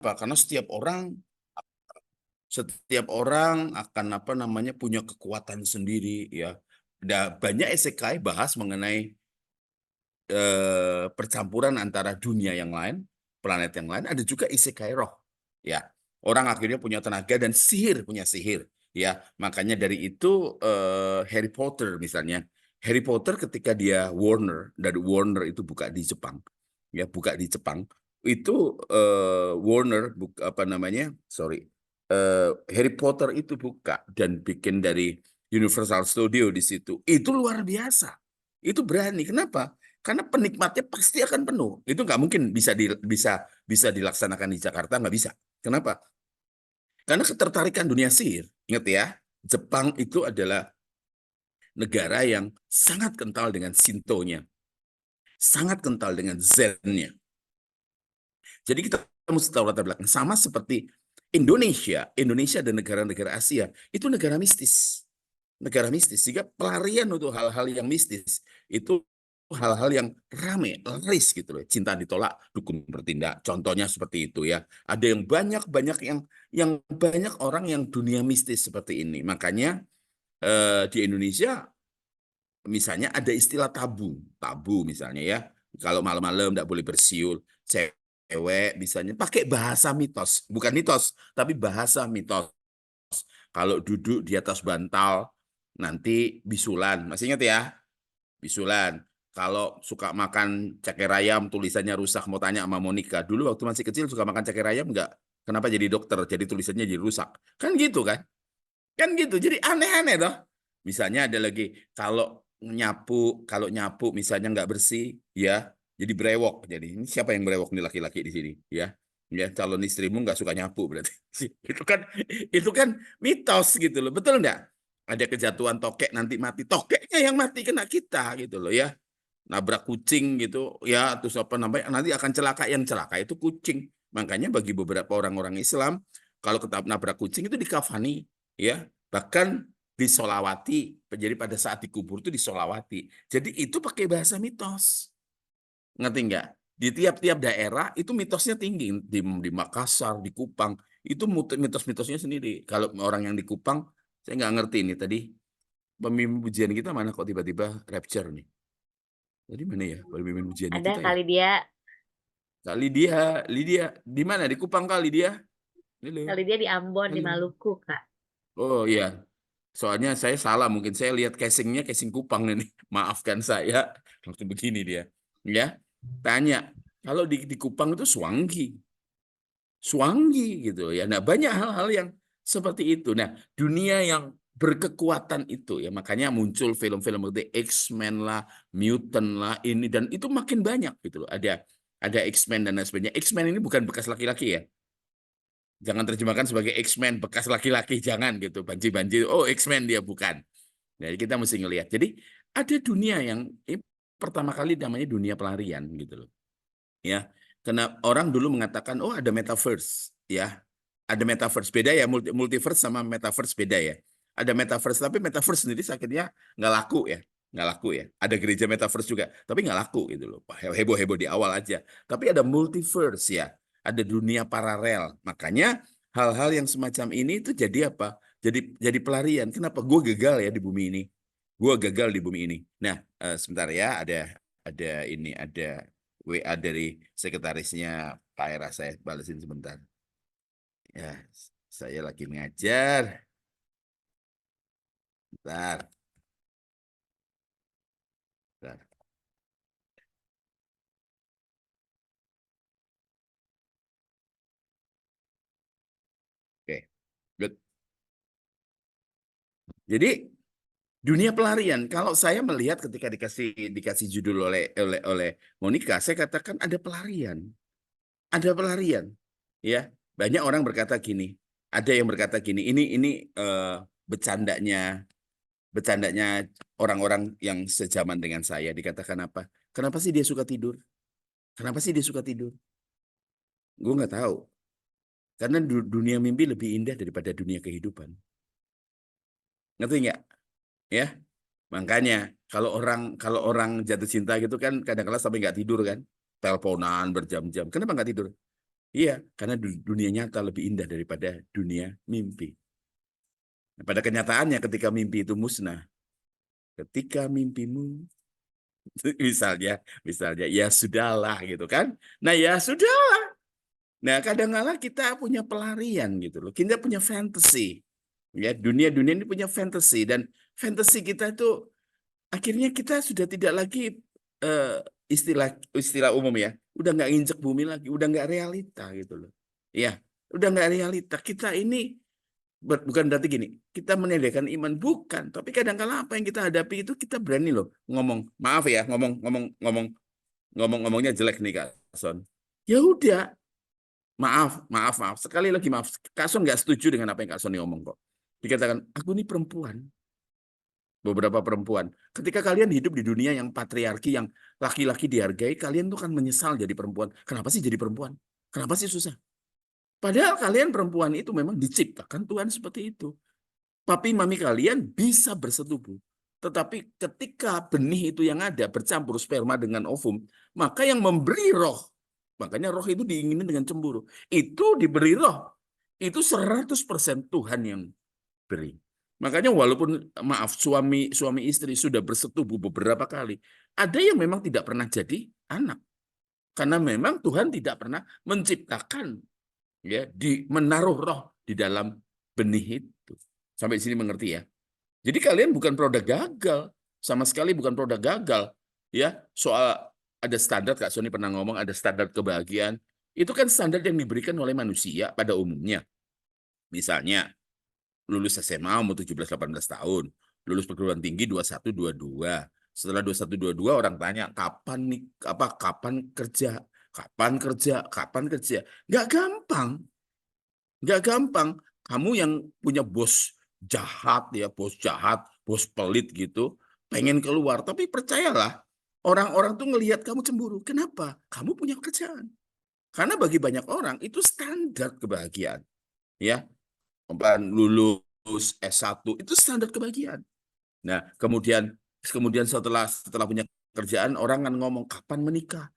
Karena setiap orang akan apa namanya punya kekuatan sendiri ya. Banyak isekai bahas mengenai percampuran antara dunia yang lain, planet yang lain, ada juga isekai roh. Ya, orang akhirnya punya tenaga dan sihir, punya sihir. Ya, makanya dari itu Harry Potter misalnya, Harry Potter ketika dia dari Warner itu buka di Jepang, ya buka di Jepang, itu Warner apa namanya, sorry, Harry Potter itu buka dan bikin dari Universal Studio di situ, itu luar biasa. Itu berani. Kenapa? Karena penikmatnya pasti akan penuh. Itu nggak mungkin bisa dilaksanakan di Jakarta, nggak bisa. Kenapa? Karena ketertarikan dunia sihir. Ingat ya, Jepang itu adalah negara yang sangat kental dengan Shinto-nya, sangat kental dengan Zen-nya. Jadi kita mesti tahu latar belakang. Sama seperti Indonesia dan negara-negara Asia itu negara mistis. Negara mistis. Sehingga pelarian untuk hal-hal yang mistis itu hal-hal yang rame, laris gitu loh. Cinta ditolak, dukun bertindak. Contohnya seperti itu ya. Ada yang banyak yang banyak orang yang dunia mistis seperti ini. Makanya di Indonesia misalnya ada istilah tabu, tabu misalnya ya. Kalau malam-malam tidak boleh bersiul, cewek misalnya pakai bahasa mitos, bukan mitos, tapi bahasa mitos. Kalau duduk di atas bantal, nanti bisulan. Masih ingat ya? Bisulan. Kalau suka makan ceker ayam, tulisannya rusak. Mau tanya sama Monica. Dulu waktu masih kecil suka makan ceker ayam enggak? Kenapa jadi dokter? Jadi tulisannya jadi rusak. Kan gitu kan? Kan gitu. Jadi aneh-aneh toh. Misalnya ada lagi, kalau nyapu misalnya nggak bersih, ya jadi brewok. Jadi ini siapa yang brewok nih laki-laki di sini? Ya, ya calon istrimu nggak suka nyapu berarti. Itu kan mitos gitu loh, betul nggak? Ada kejatuhan tokek nanti mati, tokeknya yang mati kena kita gitu loh ya. Nabrak kucing gitu ya, terus apa namanya nanti akan celaka, yang celaka itu kucing. Makanya bagi beberapa orang-orang Islam kalau ketap nabrak kucing itu dikafani ya, bahkan disolawati. Jadi pada saat dikubur itu disolawati. Jadi itu pakai bahasa mitos. Ngerti nggak? Di tiap-tiap daerah itu mitosnya tinggi. Di Makassar, di Kupang, itu mitos-mitosnya sendiri. Kalau orang yang di Kupang, saya nggak ngerti ini tadi. Pemimpin pujian kita mana kok tiba-tiba rapture nih? Tadi mana ya pemimpin pujiannya Ada kita ya? kali dia Kak Lydia, Lydia, di mana? Di Kupang kali dia? Halo, kali dia di Ambon, di halo. Maluku, Kak. Oh iya, soalnya saya salah, mungkin saya lihat casingnya casing Kupang ini. Maafkan saya, waktu begini dia. Ya, tanya, kalau di Kupang itu Swangi, Swangi gitu ya. Nah, banyak hal-hal yang seperti itu. Nah, dunia yang berkekuatan itu ya, makanya muncul film-film seperti X-Men lah, Mutant lah, ini dan itu makin banyak gitu loh. Ada X-Men dan lain sebagainya. X-Men ini bukan bekas laki-laki ya. Jangan terjemahkan sebagai X-Men bekas laki-laki, jangan gitu. Banji-banji, oh X-Men dia bukan. Jadi kita mesti ngelihat. Jadi ada dunia yang pertama kali namanya dunia pelarian gitu loh. Ya, karena orang dulu mengatakan oh ada metaverse, ya. Ada metaverse beda ya, multiverse sama metaverse beda ya. Ada metaverse tapi metaverse sendiri akhirnya nggak laku ya, nggak laku ya. Ada gereja metaverse juga, tapi nggak laku gitu loh. Heboh-heboh di awal aja. Tapi ada multiverse ya, ada dunia paralel. Makanya hal-hal yang semacam ini itu jadi apa? Jadi pelarian. Kenapa? Gue gagal ya di bumi ini. Gue gagal di bumi ini. Nah, sebentar ya, ada WA dari sekretarisnya Pak Era, saya balesin sebentar. Ya, saya lagi ngajar. Bentar, bentar. Oke, good. Jadi dunia pelarian, kalau saya melihat ketika dikasih judul oleh Monica, saya katakan ada pelarian, ada pelarian. Ya, banyak orang berkata gini, ada yang berkata gini, ini bercandanya, bercandanya orang-orang yang sejaman dengan saya dikatakan apa? Kenapa sih dia suka tidur? Kenapa sih dia suka tidur? Gue nggak tahu. Karena dunia mimpi lebih indah daripada dunia kehidupan. Ngerti nggak? Ya, makanya kalau orang jatuh cinta gitu kan kadang-kadang sampai nggak tidur kan, teleponan berjam-jam. Kenapa nggak tidur? Iya, karena dunia nyata lebih indah daripada dunia mimpi. Nah, pada kenyataannya ketika mimpi itu musnah, ketika mimpimu misalnya ya sudahlah gitu kan. Nah, ya sudah. Nah, kadang-kala kita punya pelarian gitu loh. Kita punya fantasi. Ya, dunia-dunia ini punya fantasi dan fantasi kita itu akhirnya kita sudah tidak lagi eh, istilah istilah umum ya, udah nggak injek bumi lagi, udah nggak realita gitu loh. Ya, udah nggak realita. Kita ini bukan berarti gini, kita menandakan iman bukan, tapi kadang-kala apa yang kita hadapi itu kita berani loh ngomong. Maaf ya, ngomongnya jelek nih Kak Son. Ya udah, maaf. Sekali lagi maaf. Kak Son nggak setuju dengan apa yang Kak Son ngomong kok. Dikatakan, aku ini perempuan, beberapa perempuan. Ketika kalian hidup di dunia yang patriarki, yang laki-laki dihargai, kalian tuh kan menyesal jadi perempuan. Kenapa sih jadi perempuan? Kenapa sih susah? Padahal kalian perempuan itu memang diciptakan Tuhan seperti itu. Papi mami kalian bisa bersetubuh. Tetapi ketika benih itu yang ada bercampur sperma dengan ovum, maka yang memberi roh, makanya roh itu diinginin dengan cemburu, itu diberi roh. Itu 100% Tuhan yang beri. Makanya walaupun maaf suami istri sudah bersetubuh beberapa kali, ada yang memang tidak pernah jadi anak. Karena memang Tuhan tidak pernah menciptakan ya di menaruh roh di dalam benih itu. Sampai sini mengerti ya? Jadi kalian bukan produk gagal, sama sekali bukan produk gagal. Ya, soal ada standar Kak Sony pernah ngomong ada standar kebahagiaan. Itu kan standar yang diberikan oleh manusia pada umumnya. Misalnya lulus SMA umur 17-18 tahun, lulus perguruan tinggi 21-22. Setelah 21-22 orang tanya kapan nih kapan kerja? Kapan kerja? Kapan kerja? Nggak gampang. Nggak gampang. Kamu yang punya bos jahat ya, bos jahat, bos pelit gitu, pengen keluar. Tapi percayalah, orang-orang tuh ngelihat kamu cemburu. Kenapa? Kamu punya kerjaan. Karena bagi banyak orang itu standar kebahagiaan. Ya, lulus S1 itu standar kebahagiaan. Nah, kemudian kemudian setelah punya kerjaan orang kan ngomong kapan menikah?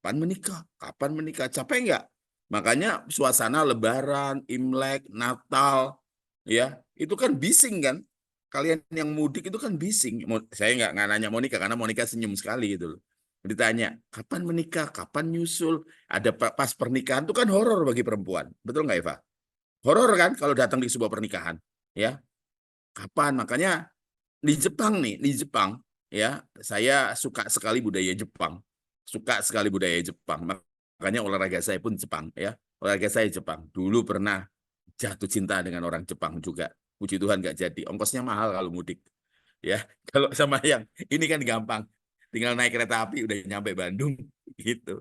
Kapan menikah? Kapan menikah? Capek nggak? Makanya suasana Lebaran, Imlek, Natal, ya itu kan bising kan? Kalian yang mudik itu kan bising. Saya nggak nanya Monica karena Monica senyum sekali gitu loh. Ditanya kapan menikah, kapan nyusul, ada pas pernikahan itu kan horor bagi perempuan, betul nggak Eva? Horor kan kalau datang di sebuah pernikahan, ya kapan? Makanya di Jepang nih, di Jepang ya, saya suka sekali budaya Jepang. Suka sekali budaya Jepang. Makanya olahraga saya pun Jepang ya. Olahraga saya Jepang. Dulu pernah jatuh cinta dengan orang Jepang juga. Puji Tuhan nggak jadi. Ongkosnya mahal kalau mudik. Ya, kalau sama yang ini kan gampang. Tinggal naik kereta api udah nyampe Bandung gitu.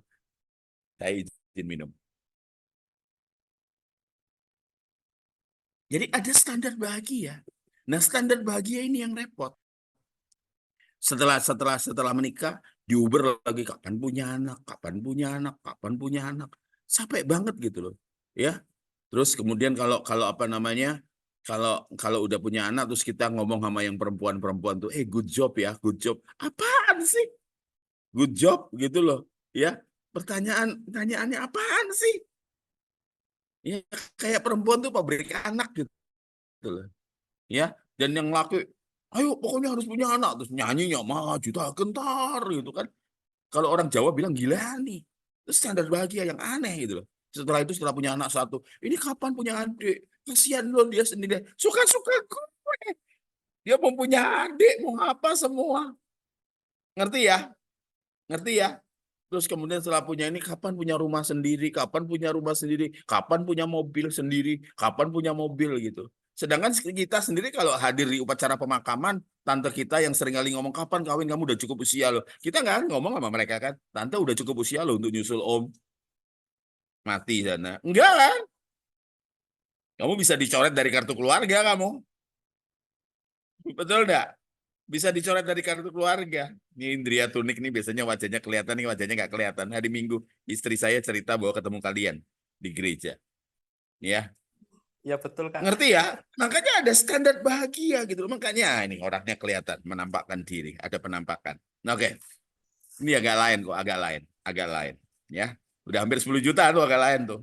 Saya izin minum. Jadi ada standar bahagia. Nah, standar bahagia ini yang repot. Setelah menikah diuber lagi kapan punya anak, kapan punya anak, kapan punya anak. Sampai banget gitu loh. Ya. Terus kemudian kalau kalau apa namanya? Kalau kalau udah punya anak terus kita ngomong sama yang perempuan-perempuan tuh, good job ya, good job. Apaan sih? Good job gitu loh. Ya. Pertanyaannya apaan sih? Ya, kayak perempuan tuh pabrik anak gitu loh. Ya, dan yang laki ayo pokoknya harus punya anak terus nyanyinya maju tak gentar gitu kan. Kalau orang Jawa bilang gila nih. Itu standar bahagia yang aneh gitu loh. Setelah itu setelah punya anak satu, ini kapan punya adik? Kasihan loh dia sendiri. Suka-suka gue. Dia mau punya adik, mau apa semua. Ngerti ya? Ngerti ya? Terus kemudian setelah punya ini, kapan punya rumah sendiri? Kapan punya rumah sendiri? Kapan punya mobil sendiri? Kapan punya mobil gitu. Sedangkan kita sendiri kalau hadir di upacara pemakaman, tante kita yang sering kali ngomong, kapan kawin kamu udah cukup usia loh. Kita nggak ngomong sama mereka kan, tante udah cukup usia loh untuk nyusul om. Mati sana. Enggak kan? Kamu bisa dicoret dari kartu keluarga kamu. Betul enggak? Bisa dicoret dari kartu keluarga. Ini Indria Tunik nih biasanya wajahnya kelihatan nih, wajahnya nggak kelihatan. Hari Minggu istri saya cerita bahwa ketemu kalian di gereja. Ya, Ya betul Kak. ngerti ya? Makanya ada standar bahagia gitu. Makanya ini orangnya kelihatan menampakkan diri, ada penampakan. Oke. Ini agak lain kok, agak lain, agak lain. Ya, udah hampir 10 juta tuh agak lain tuh.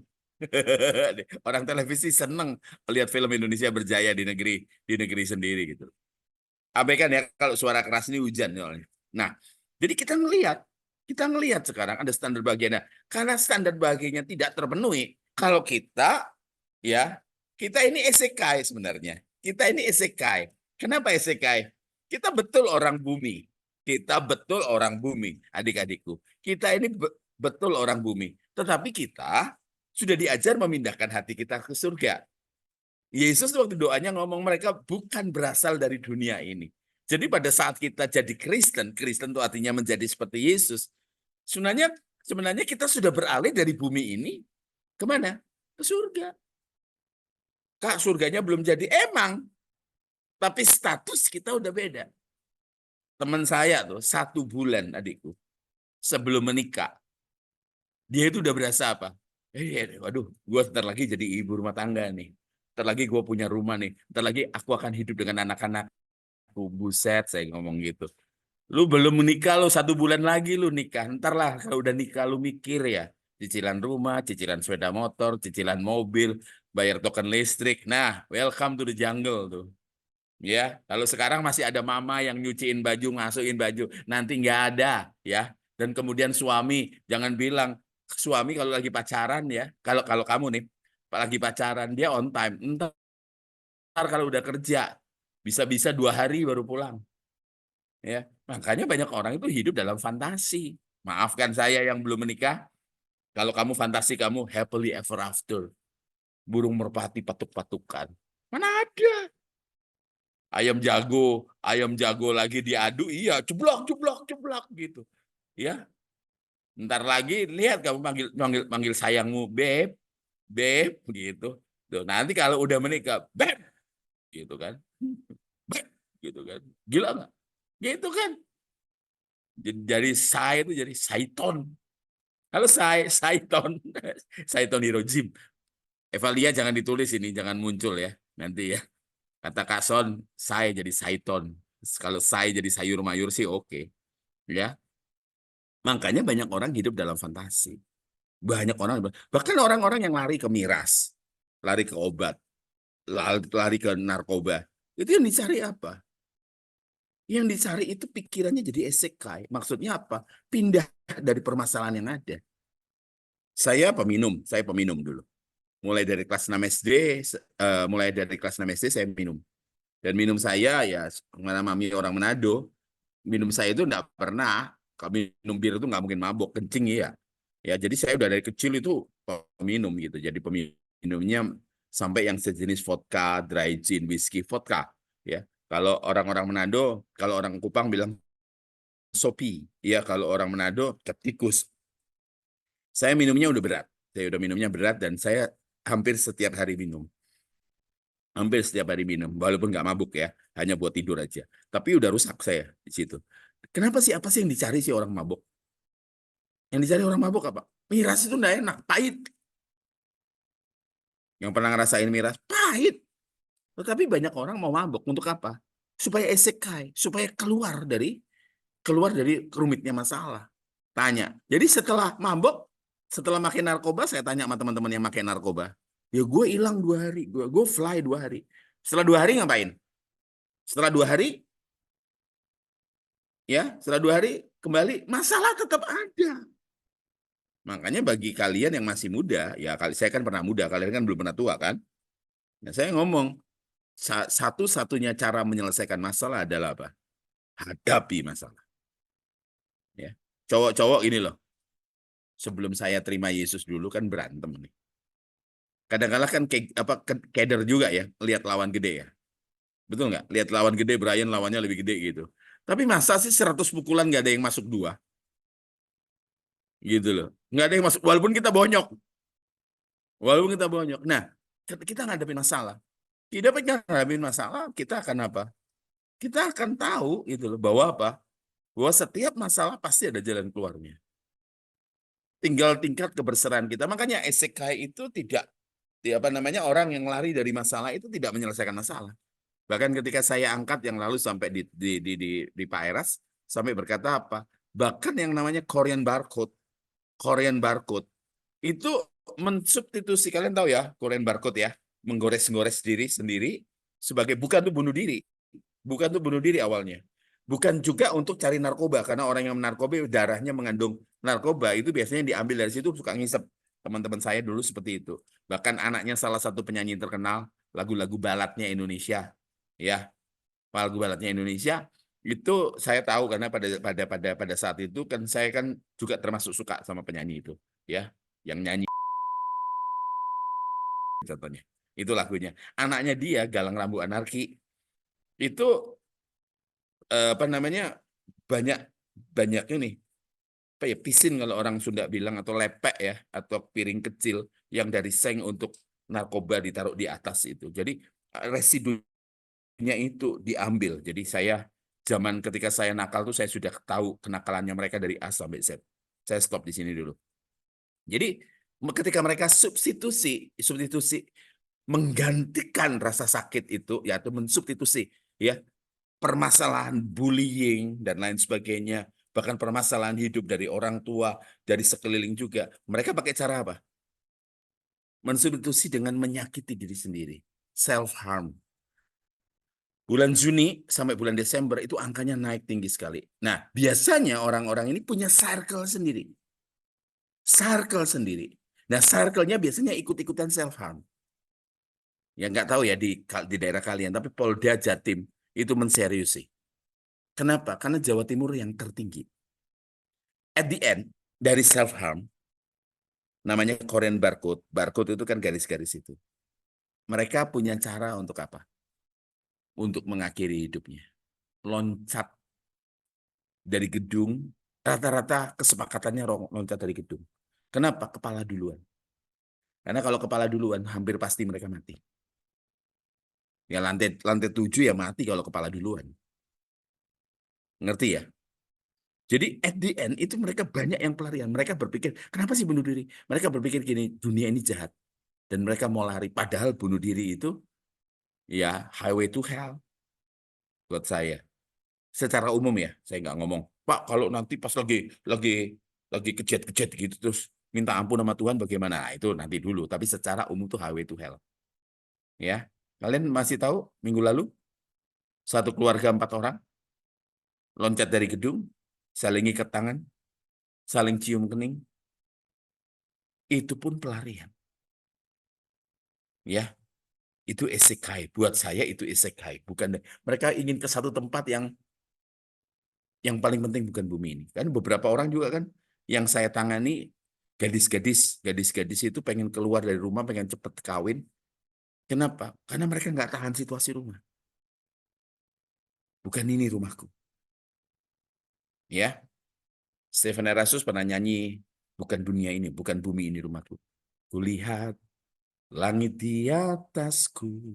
Orang televisi seneng melihat film Indonesia berjaya di negeri sendiri gitu. Abaikan ya kalau suara keras ini hujan soalnya. Nah, jadi kita ngelihat sekarang ada standar bahagianya. Karena standar bahagianya tidak terpenuhi, kalau ya, kita ini isekai sebenarnya. Kita ini isekai. Kenapa isekai? Kita betul orang bumi. Kita betul orang bumi, adik-adikku. Kita ini betul orang bumi. Tetapi kita sudah diajar memindahkan hati kita ke surga. Yesus waktu doanya ngomong mereka bukan berasal dari dunia ini. Jadi pada saat kita jadi Kristen, Kristen itu artinya menjadi seperti Yesus. Sebenarnya sebenarnya kita sudah beralih dari bumi ini kemana? Ke surga. Kak, surganya belum jadi emang, tapi status kita udah beda. Teman saya tuh 1 bulan adikku sebelum menikah, dia itu udah berasa apa? Waduh, gue ntar lagi jadi ibu rumah tangga nih. Ntar lagi gue punya rumah nih. Ntar lagi aku akan hidup dengan anak-anakku. Buset, saya ngomong gitu. Lu belum menikah, lu 1 bulan lagi lu nikah. Ntar lah, kalau udah nikah lu mikir ya. Cicilan rumah, cicilan sepeda motor, cicilan mobil, bayar token listrik. Nah, welcome to the jungle tuh. Ya, kalau sekarang masih ada mama yang nyuciin baju, ngasuhin baju. Nanti nggak ada, ya. Dan kemudian suami, jangan bilang suami kalau lagi pacaran ya. Kalau kalau kamu nih, lagi pacaran dia on time. Ntar kalau udah kerja, bisa-bisa 2 hari baru pulang. Ya, makanya banyak orang itu hidup dalam fantasi. Maafkan saya yang belum menikah. Kalau kamu fantasi kamu happily ever after, burung merpati patuk-patukan. Mana ada? Ayam jago lagi diadu, iya, ceblok, ceblok, ceblok gitu. Ya, ntar lagi lihat kamu panggil panggil panggil sayangmu, beb, beb, gitu. Tuh, nanti kalau udah menikah, beb, gitu kan, beb, gitu kan, gila nggak? Gitu kan. Jadi saya itu jadi Saiton. Kalau Saiton, Saiton Hirojim. Evalia jangan ditulis ini, jangan muncul ya nanti ya. Kata Kak Son, saya jadi Saiton. Kalau saya jadi sayur mayur sih oke. Ya, makanya banyak orang hidup dalam fantasi. Banyak orang, bahkan orang-orang yang lari ke miras, lari ke obat, lari ke narkoba. Itu yang dicari apa? Yang dicari itu pikirannya jadi isekai. Maksudnya apa? Pindah dari permasalahan yang ada. Saya peminum dulu. Mulai dari kelas 6 SD saya minum. Dan minum saya ya, mana mami orang Manado, minum saya itu enggak pernah, kalau minum bir itu nggak mungkin mabok, kencing ya. Ya, jadi saya udah dari kecil itu peminum gitu. Jadi peminumnya sampai yang sejenis vodka, dry gin, whisky, vodka. Ya, kalau orang-orang Manado, kalau orang Kupang bilang sopi. Ya, kalau orang Manado ketikus. Saya minumnya udah berat. Saya udah minumnya berat dan saya hampir setiap hari minum. Hampir setiap hari minum, walaupun nggak mabuk ya, hanya buat tidur aja. Tapi udah rusak saya di situ. Kenapa sih? Apa sih yang dicari sih orang mabuk? Yang dicari orang mabuk apa? Miras itu nggak enak, pahit. Yang pernah ngerasain miras, pahit. Tetapi banyak orang mau mabuk untuk apa? Supaya isekai, supaya keluar dari rumitnya masalah. Tanya. Jadi setelah mabuk, setelah makin narkoba, saya tanya sama teman-teman yang makin narkoba. Ya gue hilang 2 hari, gue fly 2 hari. Setelah 2 hari ngapain? Setelah 2 hari, setelah 2 hari kembali, masalah tetap ada. Makanya bagi kalian yang masih muda, ya saya kan pernah muda, kalian kan belum pernah tua kan? Nah, saya ngomong, satu-satunya cara menyelesaikan masalah adalah apa? Hadapi masalah. Ya. Cowok-cowok ini loh, sebelum saya terima Yesus dulu kan berantem nih. Kadang-kadang kan keder juga ya, lihat lawan gede ya. Betul nggak? Lihat lawan gede, Brian lawannya lebih gede gitu. Tapi masa sih 100 pukulan nggak ada yang masuk 2? Gitu loh. Nggak ada yang masuk, walaupun kita bonyok. Walaupun kita bonyok. Nah, kita ngadepin masalah. Tidak ngadepin masalah, kita akan apa? Kita akan tahu gitu loh, bahwa apa? Bahwa setiap masalah pasti ada jalan keluarnya. Tinggal tingkat kebersihan kita. Makanya isekai itu tidak, apa namanya, orang yang lari dari masalah itu tidak menyelesaikan masalah. Bahkan ketika saya angkat yang lalu sampai di Pak Eras, sampai berkata apa? Bahkan yang namanya Korean barcode itu mensubstitusi, kalian tahu ya, Korean barcode ya, menggores-gores diri sendiri sebagai bukan tuh bunuh diri, bukan tuh bunuh diri awalnya, bukan juga untuk cari narkoba karena orang yang narkoba darahnya mengandung narkoba itu biasanya diambil dari situ suka ngisep. Teman-teman saya dulu seperti itu. Bahkan anaknya salah satu penyanyi terkenal lagu-lagu baladnya Indonesia, ya, lagu baladnya Indonesia itu saya tahu karena pada saat itu kan saya kan juga termasuk suka sama penyanyi itu, ya, yang nyanyi contohnya. Itu lagunya. Anaknya dia, Galang Rambu Anarki, itu apa namanya banyak banyak ini apa ya pisin kalau orang Sunda bilang atau lepek ya atau piring kecil yang dari seng untuk narkoba ditaruh di atas itu. Jadi residunya itu diambil. Jadi saya zaman ketika saya nakal tuh saya sudah tahu kenakalannya mereka dari A sampai Z. Saya stop di sini dulu. Jadi ketika mereka substitusi menggantikan rasa sakit itu yaitu mensubstitusi ya permasalahan bullying dan lain sebagainya, bahkan permasalahan hidup dari orang tua, dari sekeliling juga. Mereka pakai cara apa? Mensubstitusi dengan menyakiti diri sendiri, self harm. Bulan Juni sampai bulan Desember itu angkanya naik tinggi sekali. Nah, biasanya orang-orang ini punya circle sendiri. Circle sendiri. Nah, circle-nya biasanya ikut-ikutan self harm. Ya nggak tahu ya di daerah kalian, tapi Polda Jatim itu menseriusi. Kenapa? Karena Jawa Timur yang tertinggi. At the end, dari self harm, namanya Korean barcode. Barcode itu kan garis-garis itu. Mereka punya cara untuk apa? Untuk mengakhiri hidupnya. Loncat dari gedung, rata-rata kesepakatannya loncat dari gedung. Kenapa? Kepala duluan. Karena kalau kepala duluan, hampir pasti mereka mati. Ya lantai lantai 7 ya mati kalau kepala duluan. Ngerti ya? Jadi at the end itu mereka banyak yang pelarian. Mereka berpikir, kenapa sih bunuh diri? Mereka berpikir gini, dunia ini jahat. Dan mereka mau lari. Padahal bunuh diri itu ya highway to hell buat saya. Secara umum ya, saya nggak ngomong, Pak, kalau nanti pas lagi kejat-kejat gitu terus minta ampun sama Tuhan bagaimana? Nah, itu nanti dulu. Tapi secara umum tuh highway to hell. Ya, kalian masih tahu minggu lalu satu keluarga 4 orang loncat dari gedung, saling ikat tangan, saling cium kening, itu pun pelarian. Ya, itu isekai. Buat saya itu isekai. Bukan mereka ingin ke satu tempat yang paling penting bukan bumi ini. Kan beberapa orang juga kan yang saya tangani gadis-gadis itu pengen keluar dari rumah, pengen cepet kawin. Kenapa? Karena mereka nggak tahan situasi rumah. Bukan ini rumahku. Ya, Stephen Erasmus pernah nyanyi, bukan dunia ini, bukan bumi ini rumahku. Kulihat langit di atasku,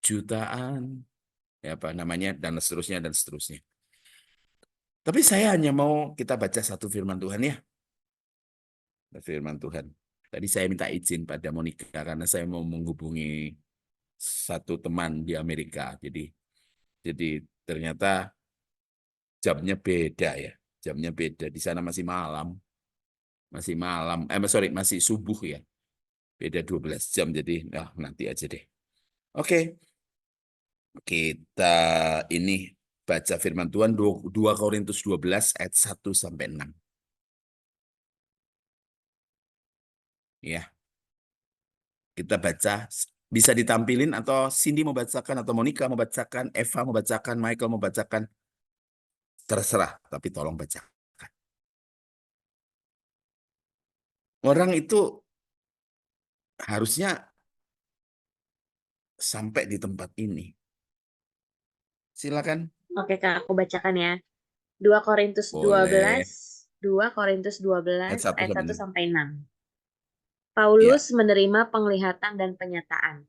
jutaan, ya apa namanya, dan seterusnya, dan seterusnya. Tapi saya hanya mau kita baca satu firman Tuhan ya. Firman Tuhan. Tadi saya minta izin pada Monica karena saya mau menghubungi satu teman di Amerika. Jadi ternyata jamnya beda ya. Jamnya beda. Di sana masih malam. Masih malam. Sorry, masih subuh ya. Beda 12 jam. Jadi nanti aja deh. Oke, kita ini baca firman Tuhan 2 Korintus 12 ayat 1 sampai 6. Ya, kita baca. Bisa ditampilin atau Cindy mau bacakan atau Monica mau bacakan, Eva mau bacakan, Michael mau bacakan. Terserah, tapi tolong bacakan. Orang itu harusnya sampai di tempat ini. Silakan. Oke Kak, aku bacakan ya. 2 Korintus 12, Boleh. 2 Korintus Ayat 12 1 ayat sampai 1 6. sampai 6. Ya, Paulus menerima penglihatan dan penyataan.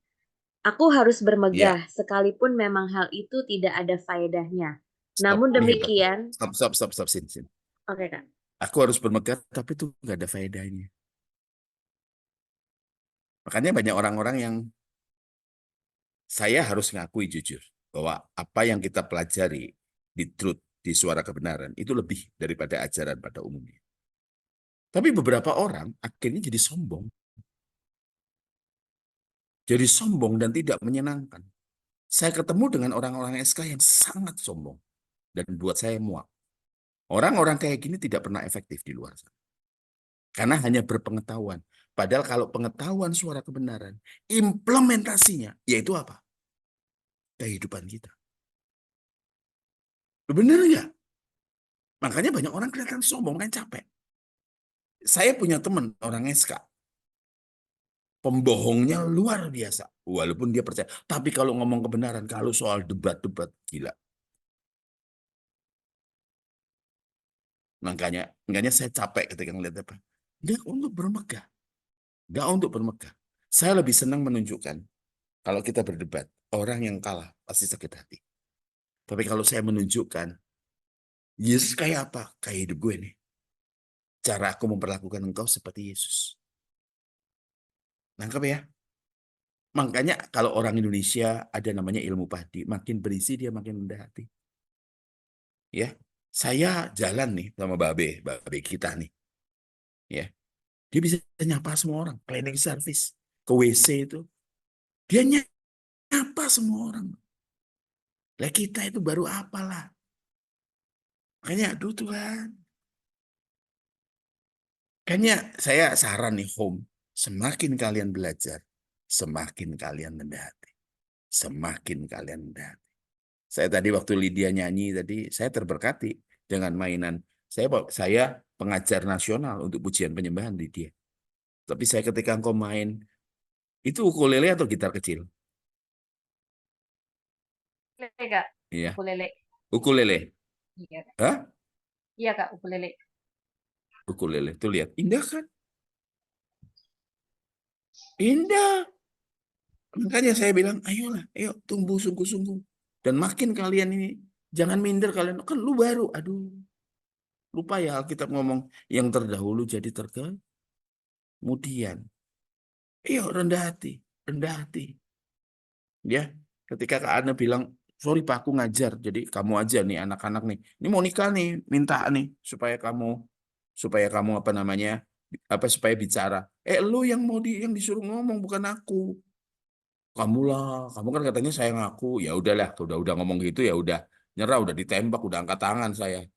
Aku harus ya. bermegah sekalipun memang hal itu tidak ada faedahnya. Stop. Namun Ini hebat. demikian, Stop, stop, stop, stop, Sin. oke Kak. Aku harus bermegah, tapi itu nggak ada faedahnya. Makanya banyak orang-orang yang saya harus ngakui jujur bahwa apa yang kita pelajari di truth, di suara kebenaran, itu lebih daripada ajaran pada umumnya. Tapi beberapa orang akhirnya jadi sombong. Jadi sombong dan tidak menyenangkan. Saya ketemu dengan orang-orang SK yang sangat sombong. Dan buat saya muak. Orang-orang kayak gini tidak pernah efektif di luar sana. Karena hanya berpengetahuan. Padahal kalau pengetahuan suara kebenaran, implementasinya, yaitu apa? Kehidupan kita. Benar nggak? Makanya banyak orang kelihatan sombong kan capek. Saya punya teman orang SK. Pembohongnya luar biasa. Walaupun dia percaya. Tapi kalau ngomong kebenaran, kalau soal debat-debat, gila. Makanya saya capek ketika ngeliat apa. Nggak untuk bermegah. Nggak untuk bermegah. Saya lebih senang menunjukkan kalau kita berdebat, orang yang kalah pasti sakit hati. Tapi kalau saya menunjukkan, Yesus kayak apa? Kayak hidup gue nih. Cara aku memperlakukan engkau seperti Yesus. Nangkep ya? Makanya kalau orang Indonesia ada namanya ilmu padi, makin berisi dia makin rendah hati. Ya, saya jalan nih sama babe kita nih. Ya, dia bisa nyapa semua orang, cleaning service, ke WC itu, dia nyapa semua orang. Lah kita itu baru apalah. Makanya, aduh Tuhan. Kayaknya saya saran nih home, semakin kalian belajar, semakin kalian rendah hati. Semakin kalian rendah hati. Saya tadi waktu Lydia nyanyi tadi, saya terberkati dengan mainan. Saya pengajar nasional untuk pujian penyembahan Lydia. Tapi saya ketika engkau main, itu ukulele atau gitar kecil? Ukulele, Kak. Iya, Ukulele. ukulele. Iya, Kak. Hah? Iya, Kak, ukulele. Ukulele. Tuh lihat, indah kan? Indah. Makanya saya bilang, ayolah, ayo tumbuh sungguh-sungguh. Dan makin kalian ini, jangan minder kalian. Kan lu baru, aduh. Lupa ya Alkitab ngomong, yang terdahulu jadi terkemudian. Ayo rendah hati, rendah hati. Ya, ketika Kak Ana bilang, sorry Pak, aku ngajar. Jadi kamu aja nih, anak-anak nih. Ini mau nikah nih, minta nih, supaya kamu apa namanya, supaya bicara. Lu yang yang disuruh ngomong, bukan aku. Kamu kan katanya saya ngaku, ya udahlah, udah ngomong gitu ya udah nyerah, udah ditembak, udah angkat tangan saya,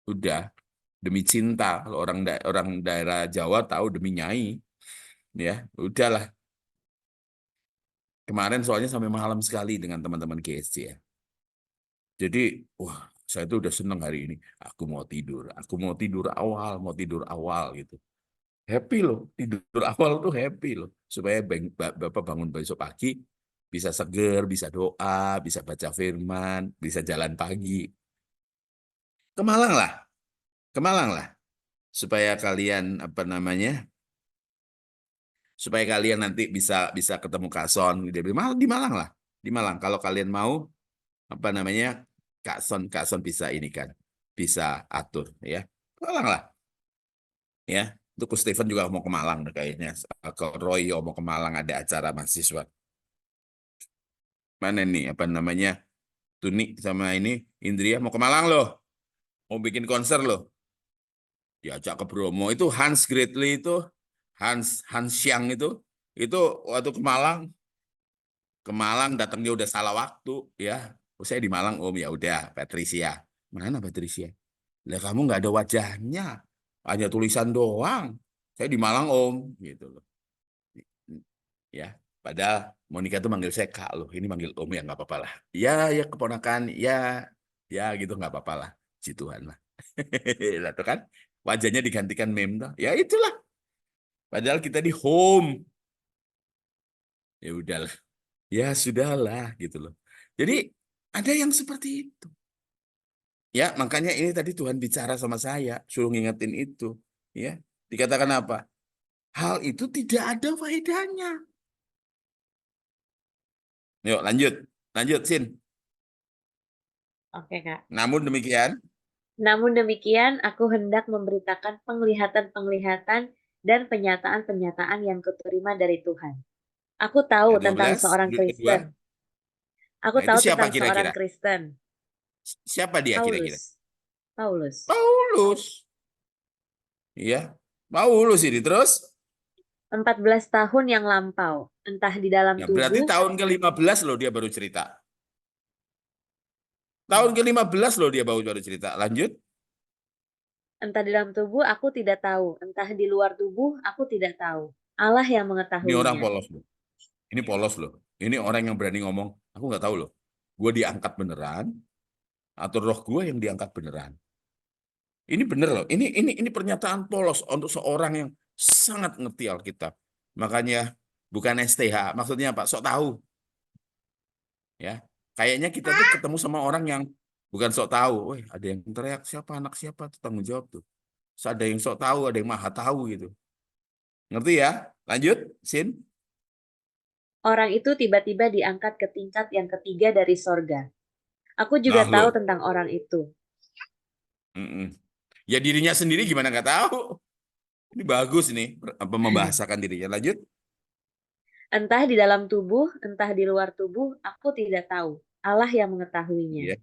udah demi cinta. Kalau orang daerah Jawa tahu demi nyai, ya udahlah. Kemarin soalnya sampai malam sekali dengan teman-teman GSC ya. Jadi, wah, saya tuh udah seneng hari ini. Aku mau tidur awal gitu. Happy loh, tidur awal tuh happy loh. Supaya Bapak bangun besok pagi, bisa seger, bisa doa, bisa baca firman, bisa jalan pagi. Ke Malang lah, ke Malang lah. Supaya kalian, apa namanya, supaya kalian nanti bisa bisa ketemu Kak Son. Di Malang lah. Di Malang, kalau kalian mau, apa namanya, Kak Son bisa ini kan, bisa atur ya. Ke Malang lah, ya. Untuk Steven juga mau ke Malang deh kayaknya. Ke Roy mau ke Malang ada acara mahasiswa. Mana nih apa namanya? Tuni sama ini Indria mau ke Malang loh. Mau bikin konser loh. Diajak ke Bromo itu Hans Greatly itu Hans Hans Xiang itu waktu ke Malang datangnya udah salah waktu ya. Oh, saya di Malang Om ya udah Patricia. Mana Patricia? Lah kamu nggak ada wajahnya. Hanya tulisan doang. Saya di Malang Om gitu loh. Ya, padahal Monica tuh manggil saya Kak loh. Ini manggil Om ya nggak apa-apa lah. Ya, ya keponakan, ya gitu nggak apa-apa lah. Si Tuhan lah. Lah tuh kan wajahnya digantikan meme dah. Ya itulah. Padahal kita di home. Ya udahlah. Ya sudahlah gitu loh. Jadi ada yang seperti itu. Ya, makanya ini tadi Tuhan bicara sama saya, suruh ngingetin itu. Ya, dikatakan apa? Hal itu tidak ada faedahnya. Yuk, lanjut. Lanjut, Sin. Oke, Kak. Namun demikian, Namun demikian, aku hendak memberitakan penglihatan-penglihatan dan penyataan-penyataan yang kuterima dari Tuhan. Aku tahu ayat tentang 12, seorang judul kedua. Kristen. Aku Nah, itu tahu siapa tentang seorang kira-kira? Kristen, Siapa dia kira-kira? Paulus. Paulus. Paulus. Iya. Mau lu sini terus? 14 tahun yang lampau, entah di dalam Ya, berarti tubuh, tahun ke-15 loh dia baru cerita. Tahun ke-15 loh dia baru cerita. Lanjut. entah di dalam tubuh aku tidak tahu, entah di luar tubuh aku tidak tahu. Allah yang Ini orang mengetahuinya. polos loh. Ini polos loh. Ini orang yang berani ngomong, aku nggak tahu loh. Gue diangkat beneran atau roh gue yang diangkat beneran. Ini bener loh. Ini pernyataan polos untuk seorang yang sangat ngerti Alkitab. Makanya bukan STH, maksudnya apa? Sok tahu, ya. Kayaknya kita tuh ketemu sama orang yang bukan sok tahu. Wih, ada yang teriak siapa anak siapa tuh tanggung jawab tuh. Terus ada yang sok tahu, ada yang maha tahu gitu. Ngerti ya? Lanjut, Sin. Orang itu tiba-tiba diangkat ke tingkat yang ketiga dari sorga. Aku juga Nah tahu lo, tentang orang itu. ya dirinya sendiri gimana nggak tahu? Ini bagus nih, apa membahasakan dirinya. Lanjut. Entah di dalam tubuh, entah di luar tubuh, aku tidak tahu. Allah yang mengetahuinya. Iya,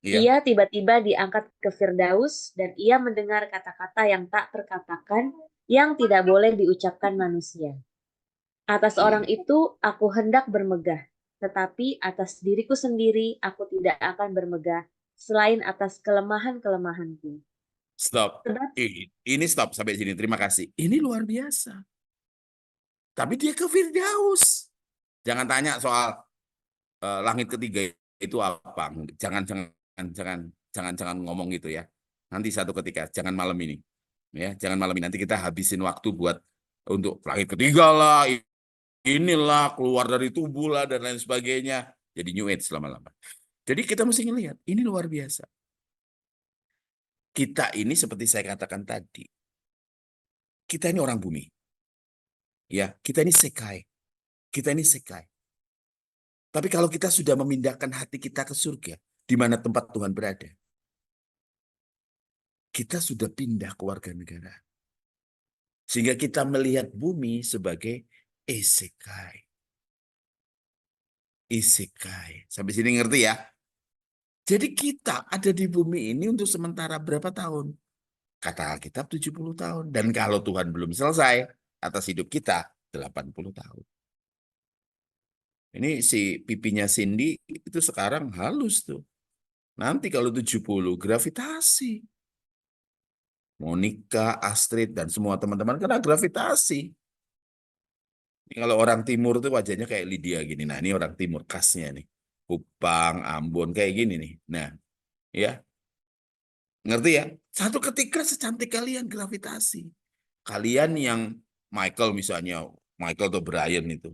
iya. Ia tiba-tiba diangkat ke Firdaus dan ia mendengar kata-kata yang tak terkatakan yang tidak boleh diucapkan manusia. Atas orang itu aku hendak bermegah, tetapi atas diriku sendiri aku tidak akan bermegah selain atas kelemahan-kelemahanku. Stop. Sebab Ini stop sampai sini. Terima kasih. Ini luar biasa. Tapi dia ke Firdaus. Jangan tanya soal langit ketiga itu apa. Jangan ngomong gitu ya. Nanti satu ketika, jangan malam ini. Ya, jangan malam ini. Nanti kita habisin waktu buat untuk langit ketiga lah, inilah keluar dari tubuh lah dan lain sebagainya. Jadi New Age lama-lama. Jadi kita mesti ngelihat, ini luar biasa. Kita ini seperti saya katakan tadi, kita ini orang bumi. Ya, kita ini sekai. Kita ini sekai. Tapi kalau kita sudah memindahkan hati kita ke surga, di mana tempat Tuhan berada, kita sudah pindah ke warga negara. Sehingga kita melihat bumi sebagai isekai. Isekai. Sampai sini ngerti ya? Jadi kita ada di bumi ini untuk sementara berapa tahun? Kata Alkitab 70 tahun. Dan kalau Tuhan belum selesai atas hidup kita, 80 tahun. Ini si pipinya Cindy itu sekarang halus tuh. Nanti kalau 70 gravitasi. Monica, Astrid, dan semua teman-teman kena gravitasi. Ini kalau orang timur tuh wajahnya kayak Lydia gini. Nah ini orang timur khasnya nih. Kupang, Ambon, kayak gini nih. Nah ya, ngerti ya? Satu ketika secantik kalian gravitasi. Kalian yang Michael misalnya, Michael atau Brian itu.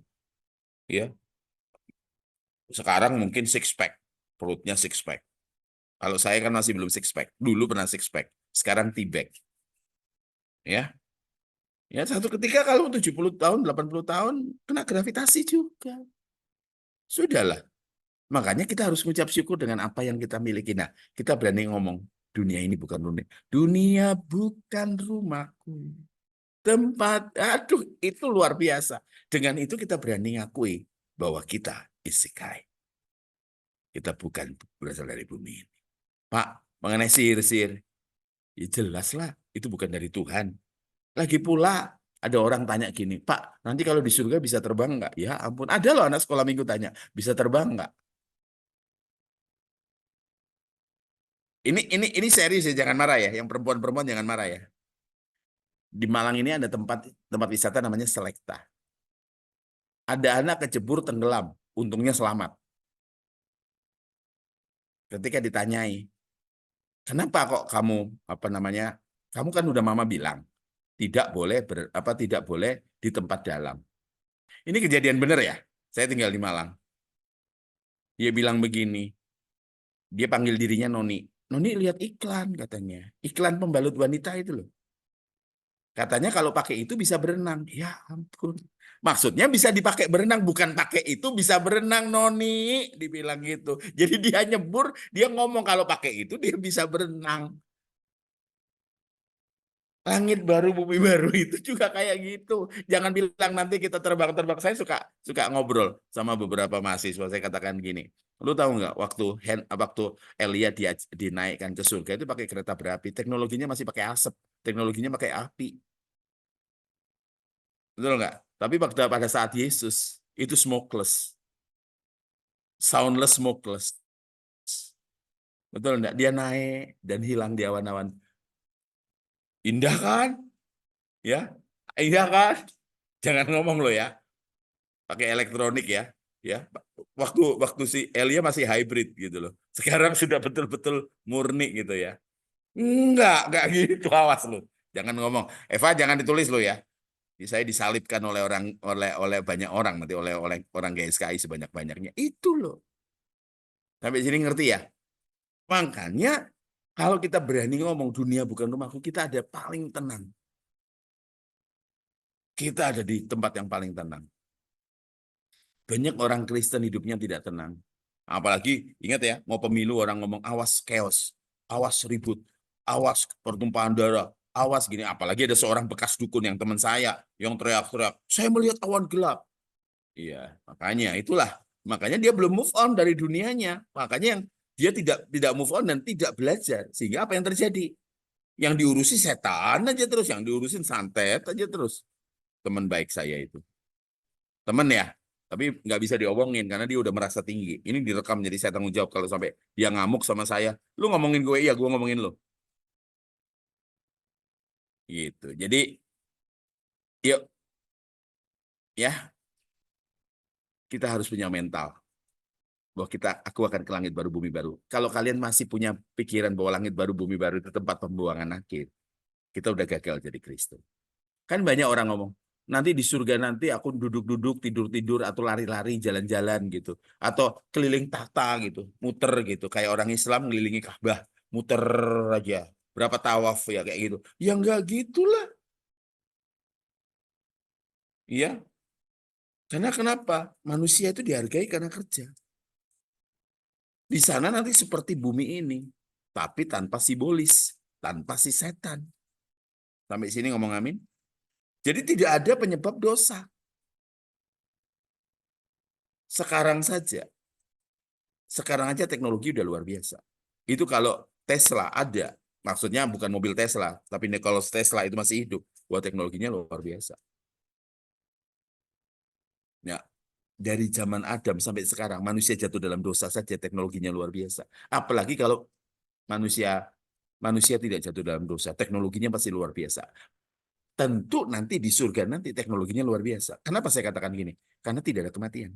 Ya, sekarang mungkin six pack. Perutnya six pack. Kalau saya kan masih belum six pack. Dulu pernah six pack. Sekarang T-back. Ya, ya satu ketika kalau 70 tahun, 80 tahun kena gravitasi juga. Sudahlah. Makanya kita harus mengucap syukur dengan apa yang kita miliki. Nah, kita berani ngomong, dunia ini bukan dunia. Dunia bukan rumahku. Tempat, aduh, itu luar biasa. Dengan itu kita berani ngakui bahwa kita isekai. Kita bukan berasal dari bumi ini. Pak, mengenai sihir-sihir, ya jelaslah itu bukan dari Tuhan. Lagi pula ada orang tanya gini, Pak, nanti kalau di surga bisa terbang nggak? Ya ampun, ada loh anak sekolah minggu tanya, bisa terbang nggak? Ini serius ya, jangan marah ya. Yang perempuan-perempuan jangan marah ya. Di Malang ini ada tempat wisata namanya Selekta. Ada anak kecebur tenggelam, untungnya selamat. Ketika ditanyai, kenapa kok kamu Kamu kan udah mama bilang tidak boleh di tempat dalam. Ini kejadian benar ya. Saya tinggal di Malang. Dia bilang begini. Dia panggil dirinya Noni. Noni lihat iklan katanya. Iklan pembalut wanita itu loh. Katanya kalau pakai itu bisa berenang. Ya ampun. Maksudnya bisa dipakai berenang, bukan pakai itu bisa berenang, Noni. Dibilang gitu. Jadi dia nyebur, dia ngomong kalau pakai itu dia bisa berenang. Langit baru, bumi baru itu juga kayak gitu. Jangan bilang nanti kita terbang-terbang. Saya suka ngobrol sama beberapa mahasiswa. Saya katakan gini, lu tahu nggak waktu Elia dinaikkan ke surga itu pakai kereta berapi, teknologinya masih pakai asap, teknologinya pakai api, betul nggak? Tapi pada saat Yesus itu smokeless, soundless, smokeless, betul nggak? Dia naik dan hilang di awan-awan. Indah kan? Ya, indah kan? Jangan ngomong lo ya. Pakai elektronik ya, waktu si Elia masih hybrid gitu loh, sekarang sudah betul-betul murni gitu ya. Enggak gitu, awas lo, jangan ngomong. Eva, jangan ditulis lo ya. Saya disalibkan oleh banyak orang nanti, oleh orang GSKI sebanyak-banyaknya itu loh. Sampai sini ngerti ya? Makanya kalau kita berani ngomong dunia bukan rumahku, kita ada paling tenang, kita ada di tempat yang paling tenang. Banyak orang Kristen hidupnya tidak tenang. Apalagi, ingat ya, mau pemilu orang ngomong awas chaos, awas ribut, awas pertumpahan darah, awas gini. Apalagi ada seorang bekas dukun yang teman saya yang teriak-teriak, saya melihat awan gelap. Iya, makanya itulah. Makanya dia belum move on dari dunianya. Makanya yang dia tidak move on dan tidak belajar. Sehingga apa yang terjadi? Yang diurusi setan aja terus, yang diurusin santet aja terus. Teman baik saya itu. Temen ya, tapi nggak bisa diomongin karena dia udah merasa tinggi. Ini direkam, jadi saya tanggung jawab kalau sampai dia ngamuk sama saya. Lu ngomongin gue, iya gue ngomongin lu. Gitu. Jadi, yuk ya, kita harus punya mental bahwa aku akan ke langit baru, bumi baru. Kalau kalian masih punya pikiran bahwa langit baru, bumi baru itu tempat pembuangan akhir, kita udah gagal jadi Kristen. Kan banyak orang ngomong, nanti di surga nanti aku duduk-duduk, tidur-tidur, atau lari-lari, jalan-jalan gitu. Atau keliling tahta gitu, muter gitu. Kayak orang Islam ngelilingi Ka'bah, muter aja. Berapa tawaf ya kayak gitu. Ya enggak gitulah. Iya. Karena kenapa? Manusia itu dihargai karena kerja. Di sana nanti seperti bumi ini. Tapi tanpa simbolis. Tanpa si setan. Sampai sini ngomong amin. Jadi tidak ada penyebab dosa. Sekarang saja. Sekarang aja teknologi udah luar biasa. Itu kalau Tesla ada, maksudnya bukan mobil Tesla, tapi kalau Tesla itu masih hidup, wah teknologinya luar biasa. Ya, dari zaman Adam sampai sekarang manusia jatuh dalam dosa saja teknologinya luar biasa. Apalagi kalau manusia manusia tidak jatuh dalam dosa, teknologinya pasti luar biasa. Tentu nanti di surga nanti teknologinya luar biasa. Kenapa saya katakan gini? Karena tidak ada kematian.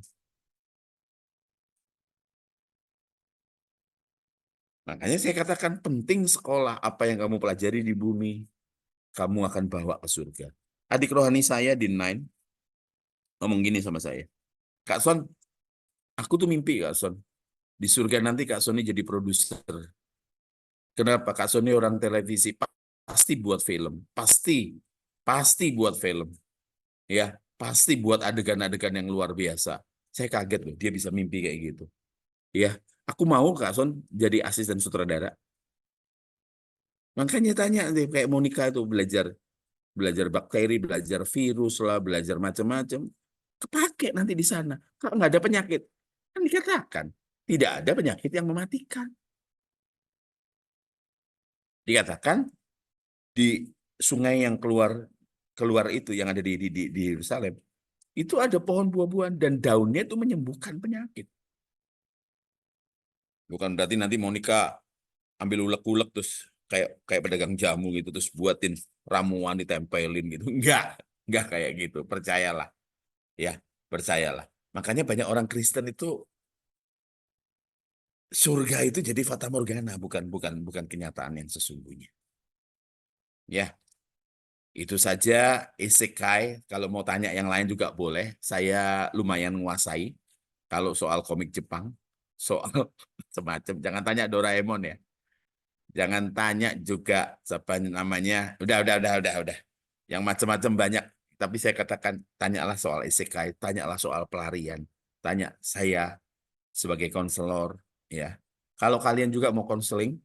Makanya saya katakan penting sekolah, apa yang kamu pelajari di bumi, kamu akan bawa ke surga. Adik rohani saya di Nine ngomong gini sama saya, Kak Son, aku tuh mimpi Kak Son, di surga nanti Kak Son ini jadi produser. Kenapa? Kak Son ini orang televisi, pasti buat film, pasti buat film, ya, pasti buat adegan-adegan yang luar biasa. Saya kaget loh, dia bisa mimpi kayak gitu. Ya, aku mau Kak Son jadi asisten sutradara. Makanya tanya deh, kayak Monica itu belajar bakteri, belajar virus lah, belajar macam-macam. Kepake nanti di sana. Kalau nggak ada penyakit, kan dikatakan tidak ada penyakit yang mematikan. Dikatakan di sungai yang keluar itu yang ada di Yerusalem, itu ada pohon buah-buahan dan daunnya itu menyembuhkan penyakit. Bukan berarti nanti Monica ambil ulek-ulek terus kayak pedagang jamu gitu terus buatin ramuan ditempelin gitu. Enggak kayak gitu. Percayalah. Ya, percayalah. Makanya banyak orang Kristen itu surga itu jadi fata morgana, bukan kenyataan yang sesungguhnya. Ya, itu saja isekai. Kalau mau tanya yang lain juga boleh. Saya lumayan menguasai kalau soal komik Jepang, soal semacam. Jangan tanya Doraemon ya. Jangan tanya juga siapa namanya. Udah. Yang macam-macam banyak. Tapi saya katakan, tanyalah soal isekai, tanyalah soal pelarian. Tanya saya sebagai konselor, ya. Kalau kalian juga mau konseling,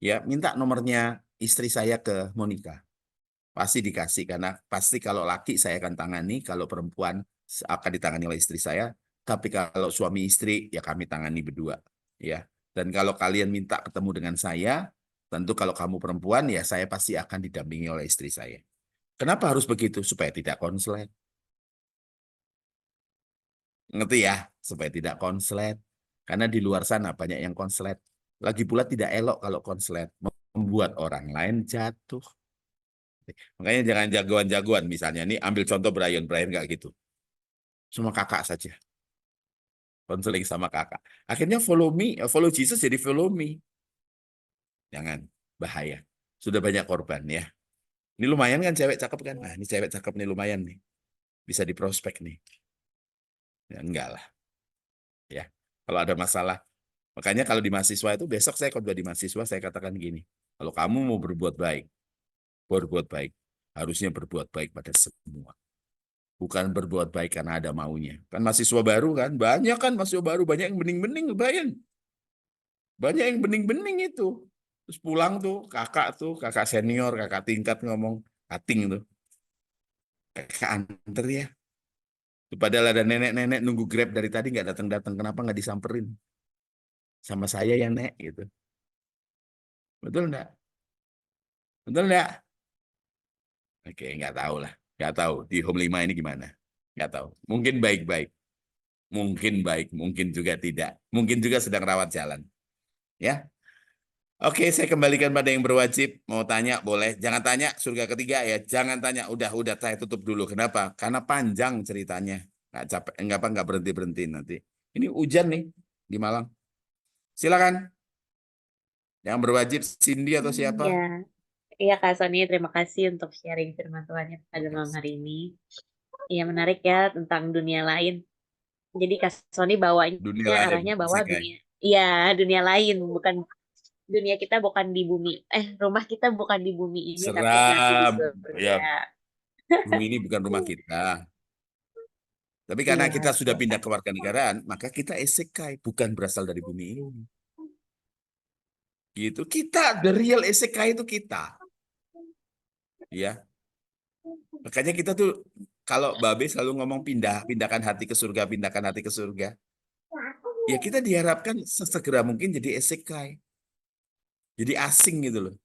ya minta nomornya istri saya ke Monica. Pasti dikasih, karena pasti kalau laki saya akan tangani, kalau perempuan akan ditangani oleh istri saya. Tapi kalau suami istri ya kami tangani berdua, ya. Dan kalau kalian minta ketemu dengan saya, tentu kalau kamu perempuan ya saya pasti akan didampingi oleh istri saya. Kenapa harus begitu? Supaya tidak konslet. Ngerti ya? Supaya tidak konslet. Karena di luar sana banyak yang konslet. Lagi pula tidak elok kalau konslet. Membuat orang lain jatuh. Makanya jangan jagoan-jagoan. Misalnya nih ambil contoh Brian. Brian nggak gitu. Cuma kakak saja. Konseling sama kakak. Akhirnya follow me. Follow Jesus jadi follow me. Jangan. Bahaya. Sudah banyak korban ya. Ini lumayan kan cewek cakep kan? Nah ini cewek cakep nih lumayan nih. Bisa diprospek nih. Ya enggak lah. Ya. Kalau ada masalah. Makanya kalau di mahasiswa itu besok saya khotbah di mahasiswa saya katakan gini. Kalau kamu mau berbuat baik. Berbuat baik. Harusnya berbuat baik pada semua. Bukan berbuat baik karena ada maunya. Kan mahasiswa baru kan. Banyak kan mahasiswa baru. Banyak yang bening-bening. Bayang. Banyak yang bening-bening itu. Terus pulang tuh. Kakak senior. Kakak tingkat ngomong. Kating tuh. Kakak anter ya. Padahal ada nenek-nenek nunggu Grab dari tadi nggak datang-datang. Kenapa nggak disamperin? Sama saya ya nek gitu. Betul enggak? Betul enggak? Oke, nggak tahu lah. Nggak tahu. Di Home 5 ini gimana? Nggak tahu. Mungkin baik-baik. Mungkin baik. Mungkin juga tidak. Mungkin juga sedang rawat jalan. Ya. Oke, saya kembalikan pada yang berwajib. Mau tanya, boleh. Jangan tanya surga ketiga ya. Jangan tanya. Udah, saya tutup dulu. Kenapa? Karena panjang ceritanya. Nggak capek. Nggak berhenti-berhenti nanti. Ini hujan nih di Malang. Silakan. Yang berwajib Cindy atau siapa? Ya, iya Kak Sony, terima kasih untuk sharing firman Tuhannya pada malam Makasih. hari ini. Iya menarik ya tentang dunia lain. Jadi Kak Sony Dunia bawanya lain. arahnya bawa Isekai. dunia, iya dunia lain, bukan dunia kita bukan di bumi. Rumah kita bukan di bumi ini, tapi nanti di Seram. Ya, surga. bumi ini bukan rumah kita. Tapi karena Iya, kita sudah betul pindah Kak. ke warganegaraan, maka kita isekai, bukan berasal dari bumi ini. Gitu. Kita, the real isekai itu kita. Ya. Makanya kita tuh, kalau Babe selalu ngomong pindahkan hati ke surga, pindahkan hati ke surga. Ya kita diharapkan sesegera mungkin jadi isekai. Jadi asing gitu loh.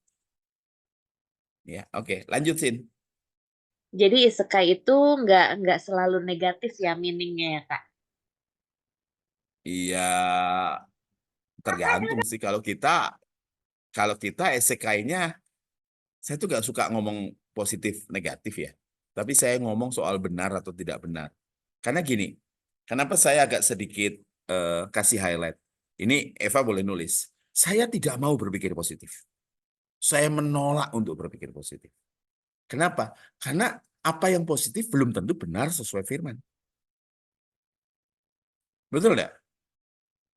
Ya, oke. Lanjutin. Jadi isekai itu nggak selalu negatif ya meaningnya ya Kak. Iya, tergantung sih kalau kita isekai-nya saya tuh gak suka ngomong positif negatif ya. Tapi saya ngomong soal benar atau tidak benar. Karena gini, kenapa saya agak sedikit kasih highlight. Ini Eva boleh nulis. Saya tidak mau berpikir positif. Saya menolak untuk berpikir positif. Kenapa? Karena apa yang positif belum tentu benar sesuai firman. Betul nggak?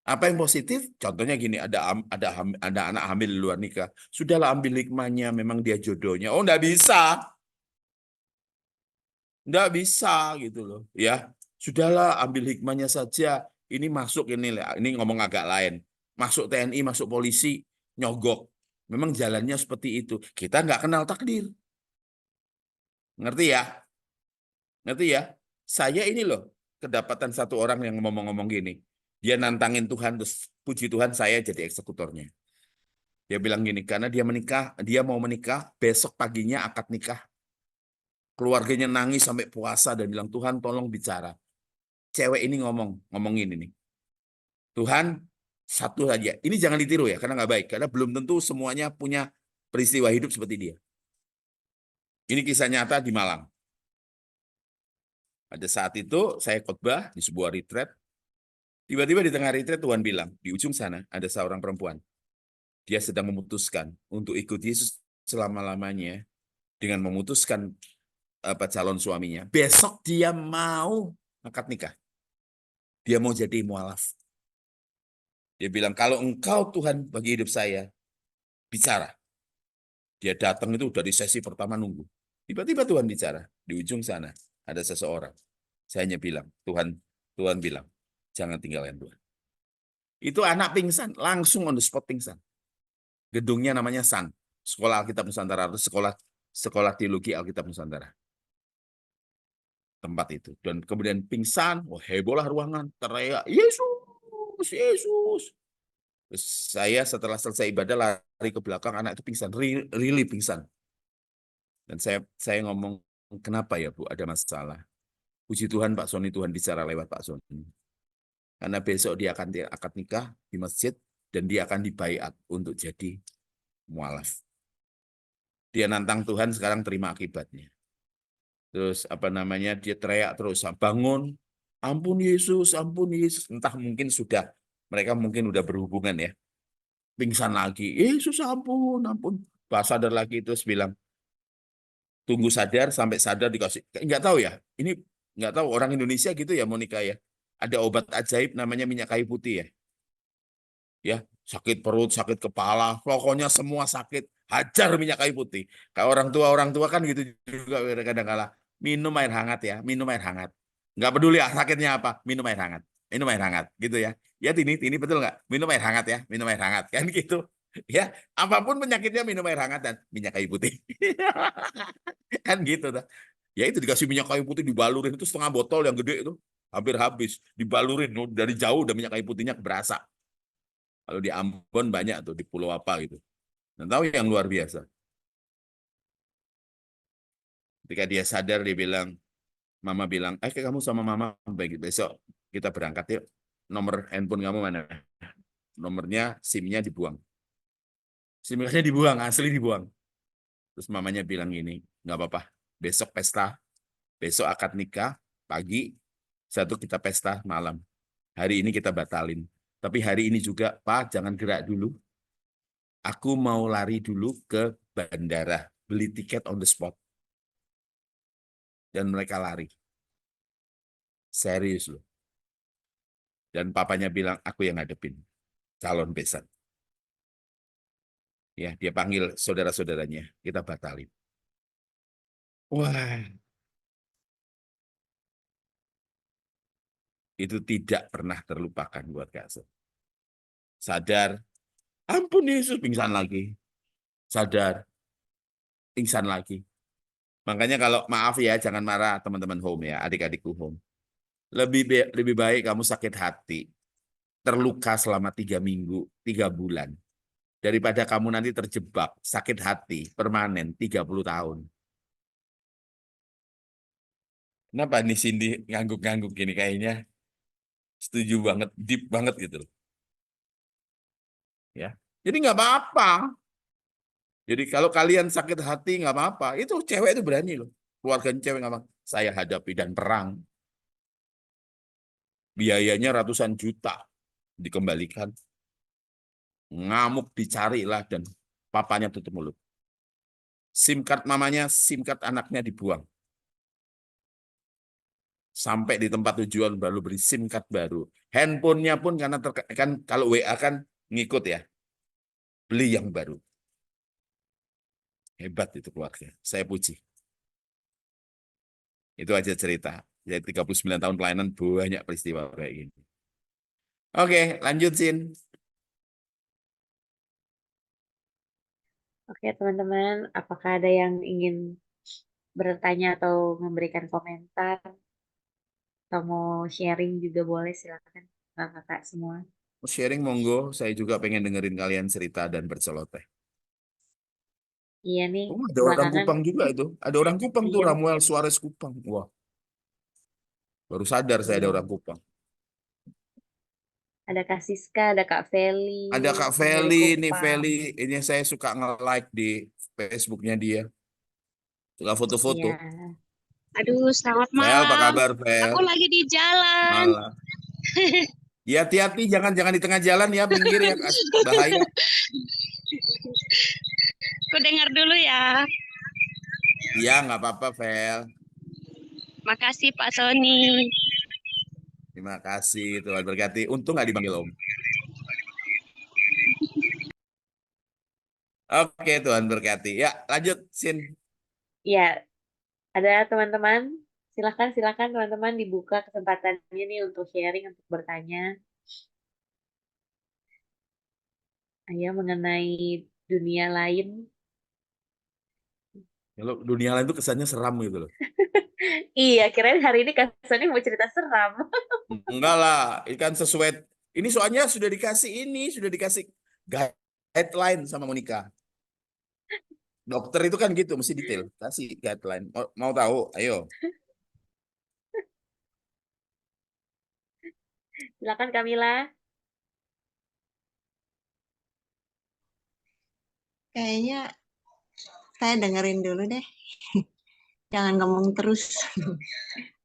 Apa yang positif? Contohnya gini, ada anak hamil di luar nikah. Sudahlah ambil hikmahnya, memang dia jodohnya. Oh, nggak bisa. Nggak bisa gitu loh. Ya, sudahlah ambil hikmahnya saja. Ini masuk ini ngomong agak lain. Masuk TNI, masuk polisi, nyogok. Memang jalannya seperti itu. Kita nggak kenal takdir. Ngerti ya? Ngerti ya? Saya ini loh, kedapatan satu orang yang ngomong-ngomong gini. Dia nantangin Tuhan, terus puji Tuhan saya jadi eksekutornya. Dia bilang gini, karena dia mau menikah, besok paginya akad nikah. Keluarganya nangis sampai puasa dan bilang, Tuhan tolong bicara. Cewek ini ngomongin ini. Tuhan, satu saja. Ini jangan ditiru ya, karena nggak baik. Karena belum tentu semuanya punya peristiwa hidup seperti dia. Ini kisah nyata di Malang. Pada saat itu saya khotbah di sebuah retreat. Tiba-tiba di tengah retreat Tuhan bilang, di ujung sana ada seorang perempuan. Dia sedang memutuskan untuk ikut Yesus selama-lamanya dengan memutuskan calon suaminya. Besok dia mau akad nikah. Dia mau jadi mualaf. Dia bilang, kalau engkau Tuhan bagi hidup saya, bicara. Dia datang itu dari sesi pertama nunggu. Tiba-tiba Tuhan bicara. Di ujung sana ada seseorang. Saya hanya bilang, Tuhan bilang, jangan tinggalkan Tuhan. Itu anak pingsan, langsung on the spot pingsan. Gedungnya namanya SAN, Sekolah Alkitab Nusantara, sekolah Sekolah Teologi Alkitab Nusantara. Tempat itu. Dan kemudian pingsan, wah hebohlah ruangan, teriak, Yesus, Yesus. Terus saya setelah selesai ibadah lari ke belakang, anak itu pingsan, really pingsan. Dan saya ngomong, kenapa ya Bu, ada masalah? Puji Tuhan Pak Sony, Tuhan bicara lewat Pak Sony. Karena besok dia akan akad nikah di masjid dan dia akan dibaiat untuk jadi mualaf. Dia nantang Tuhan, sekarang terima akibatnya. Terus apa namanya, dia teriak terus, bangun, ampun Yesus, entah mungkin sudah, mereka mungkin udah berhubungan ya, pingsan lagi, Yesus ampun, sadar lagi, terus bilang, tunggu sadar, sampai sadar dikasih, nggak tahu ya, ini nggak tahu, orang Indonesia gitu ya Monica ya, ada obat ajaib namanya minyak kayu putih ya, sakit perut, sakit kepala, pokoknya semua sakit, hajar minyak kayu putih. Kalau orang tua kan gitu juga kadang-kala, minum air hangat ya, minum air hangat. Nggak peduli sakitnya apa, minum air hangat gitu ya. Ya ini betul nggak? Minum air hangat ya, minum air hangat kan gitu. Ya, apapun penyakitnya minum air hangat dan minyak kayu putih. Kan gitu dah. Ya itu dikasih minyak kayu putih dibalurin itu setengah botol yang gede itu hampir habis, dibalurin dari jauh dan minyak kayu putihnya berasa. Kalau di Ambon banyak tuh, di pulau apa gitu. Dan tahu yang luar biasa. Ketika dia sadar, dia bilang, Mama bilang, kamu sama Mama besok kita berangkat yuk. Nomor handphone kamu mana? Nomornya, SIM-nya dibuang. SIM-nya dibuang, asli dibuang. Terus mamanya bilang gini, nggak apa-apa, besok pesta, besok akad nikah, pagi, satu kita pesta malam. Hari ini kita batalin. Tapi hari ini juga, Pak, jangan gerak dulu. Aku mau lari dulu ke bandara, beli tiket on the spot. Dan mereka lari. Serius loh. Dan papanya bilang, aku yang ngadepin calon besan. Ya, dia panggil saudara-saudaranya, kita batalin. Wah, itu tidak pernah terlupakan buat Kak Asep. Sadar, ampun Yesus, pingsan lagi. Sadar, pingsan lagi. Makanya kalau maaf ya, jangan marah teman-teman home ya, adik-adikku home. Lebih baik kamu sakit hati, terluka selama 3 minggu, 3 bulan, daripada kamu nanti terjebak sakit hati permanen 30 tahun. Kenapa nih Cindy ngangguk-ngangguk gini kayaknya setuju banget, deep banget gitu loh. Ya. Jadi nggak apa-apa. Jadi kalau kalian sakit hati nggak apa-apa. Itu cewek itu berani loh. Keluarganya cewek nggak apa. Saya hadapi dan perang. Biayanya ratusan juta dikembalikan. Ngamuk dicarilah dan papanya tutup mulut. SIM card mamanya, SIM card anaknya dibuang. Sampai di tempat tujuan baru beli SIM card baru. Handphonenya pun karena kan kalau WA kan ngikut ya. Beli yang baru. Hebat itu keluarga. Saya puji. Itu aja cerita. Jadi 39 tahun pelayanan banyak peristiwa kayak gini. Oke, lanjut Sin. Oke, teman-teman, apakah ada yang ingin bertanya atau memberikan komentar atau mau sharing juga boleh, silakan kakak semua. Sharing monggo, saya juga pengen dengerin kalian cerita dan berceloteh. Iya nih, Oh, ada orang belakangan Kupang juga itu. Ada orang Kupang tuh, iya Ramuel Suarez Kupang. Wah, baru sadar saya ada iya. orang Kupang. Ada Kak Siska, ada Kak Feli Ada Kak yang dari Feli, nih Kupang. Feli. Ini saya suka nge-like di Facebooknya dia. Suka foto-foto. Iya. Aduh, selamat Fel, apa malam. kabar Fel? Aku lagi di jalan. Malah. Ya hati-hati, jangan di tengah jalan ya, minggir ya, bahaya. Aku dengar dulu ya. Iya, nggak apa-apa, Fel. Makasih Pak Sony. Terima kasih, Tuhan berkati. Untung nggak dipanggil Om. Oke, Tuhan berkati. Ya, lanjut, Sin. Iya, ada teman-teman. Silakan teman-teman dibuka kesempatannya nih untuk sharing, untuk bertanya. Ayo mengenai dunia lain. Kalau dunia lain tuh kesannya seram gitu loh. Iya, kirain hari ini Kak Sony mau cerita seram. Enggak lah, ikan sesuai. Ini soalnya sudah dikasih guideline sama Monica. Dokter itu kan gitu, mesti detail. Kasih guideline. Mau tahu? Ayo. Silakan Kamila. Kayaknya saya dengerin dulu deh. Jangan ngomong terus.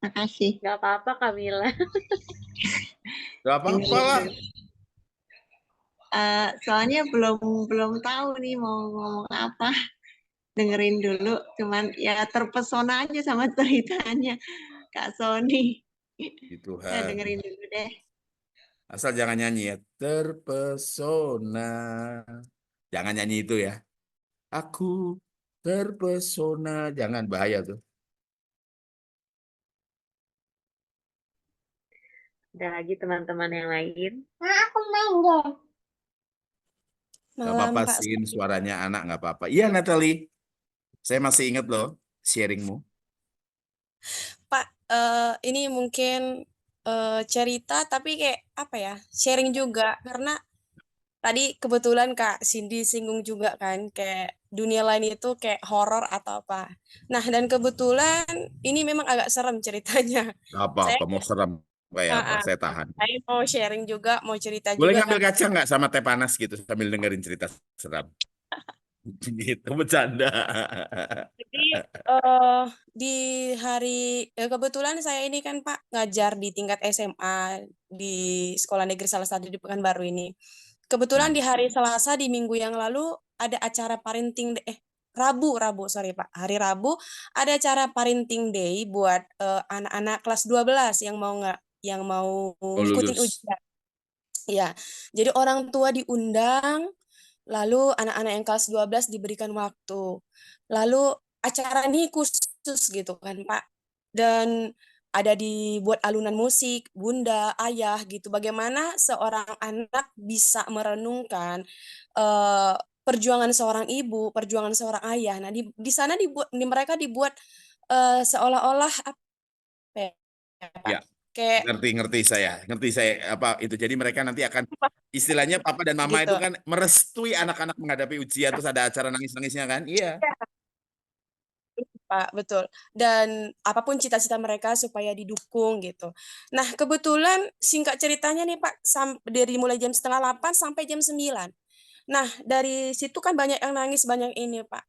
Makasih. Gak apa-apa Kamila. Gak apa-apa lah. Soalnya belum tahu nih mau ngomong apa. Dengerin dulu. Cuman ya terpesona aja sama ceritanya Kak Sony. Gitu, Saya dengerin dulu deh. Asal jangan nyanyi ya. Terpesona. Jangan nyanyi itu ya. Aku terpesona. Jangan, bahaya tuh. Ada lagi teman-teman yang lain. Aku main deh. Gak Malam, apa-apa Pak. sih suaranya anak, gak apa-apa. Iya, Natalie. Saya masih ingat loh sharingmu. Pak, ini mungkin cerita tapi kayak apa ya, sharing juga karena tadi kebetulan Kak Cindy singgung juga kan kayak dunia lain itu kayak horor atau apa. Nah, dan kebetulan ini memang agak serem ceritanya. Gak Saya apa-apa, mau serem kayak apa. ah, Saya tahan. saya mau sharing juga, mau cerita Boleh juga ngambil kan. kaca nggak sama teh panas gitu sambil dengerin cerita seram? Gitu, bercanda. Jadi di hari kebetulan saya ini kan Pak ngajar di tingkat SMA di sekolah negeri salah satu di Pekanbaru ini. Kebetulan di hari Selasa di minggu yang lalu ada acara parenting Rabu sorry Pak. Hari Rabu ada acara parenting day buat anak-anak kelas 12 yang mau Oh, ngikutin lulus. ujian. Ya. Jadi orang tua diundang. Lalu anak-anak yang kelas 12 diberikan waktu. Lalu acara ini khusus gitu kan, Pak. Dan ada dibuat alunan musik, bunda, ayah gitu. Bagaimana seorang anak bisa merenungkan eh, perjuangan seorang ibu, perjuangan seorang ayah. Nah, di sana mereka dibuat seolah-olah apa ya, Pak? Ya, Kayak ngerti ngerti saya apa itu. Jadi mereka nanti akan istilahnya papa dan mama gitu. itu kan merestui anak-anak menghadapi ujian terus ada acara nangis-nangisnya kan? Iya. Pak, betul. Dan apapun cita-cita mereka supaya didukung gitu. Nah, kebetulan singkat ceritanya nih Pak, dari mulai jam setengah 8 sampai jam 9. Nah, dari situ kan banyak yang nangis, banyak ini Pak.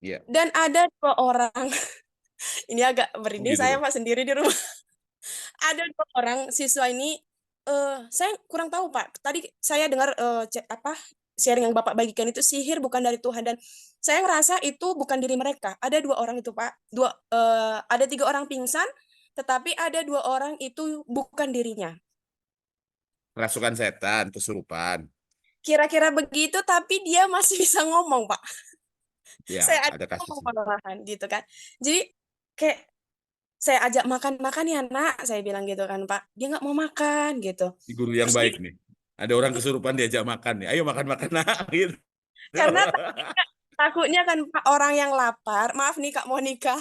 Iya. Dan ada 2 orang, ini agak merinding Gitu. saya Pak sendiri di rumah. Ada 2 orang siswa ini, saya kurang tahu Pak. Tadi saya dengar sharing yang Bapak bagikan itu sihir bukan dari Tuhan dan saya ngerasa itu bukan diri mereka. Ada 2 orang itu Pak. Ada 3 orang pingsan, tetapi ada 2 orang itu bukan dirinya. Kerasukan setan, kesurupan. Kira-kira begitu, tapi dia masih bisa ngomong Pak. Ya, Saya ada ajak ngomong kasusnya. malahan gitu kan. Jadi kayak saya ajak makan ya nak, saya bilang gitu kan Pak. Dia nggak mau makan gitu. Di guru yang Terus baik nih. Ada orang kesurupan diajak makan nih. Ayo makan-makan nak. Gitu. karena takutnya kan Pak orang yang lapar, maaf nih Kak Monica,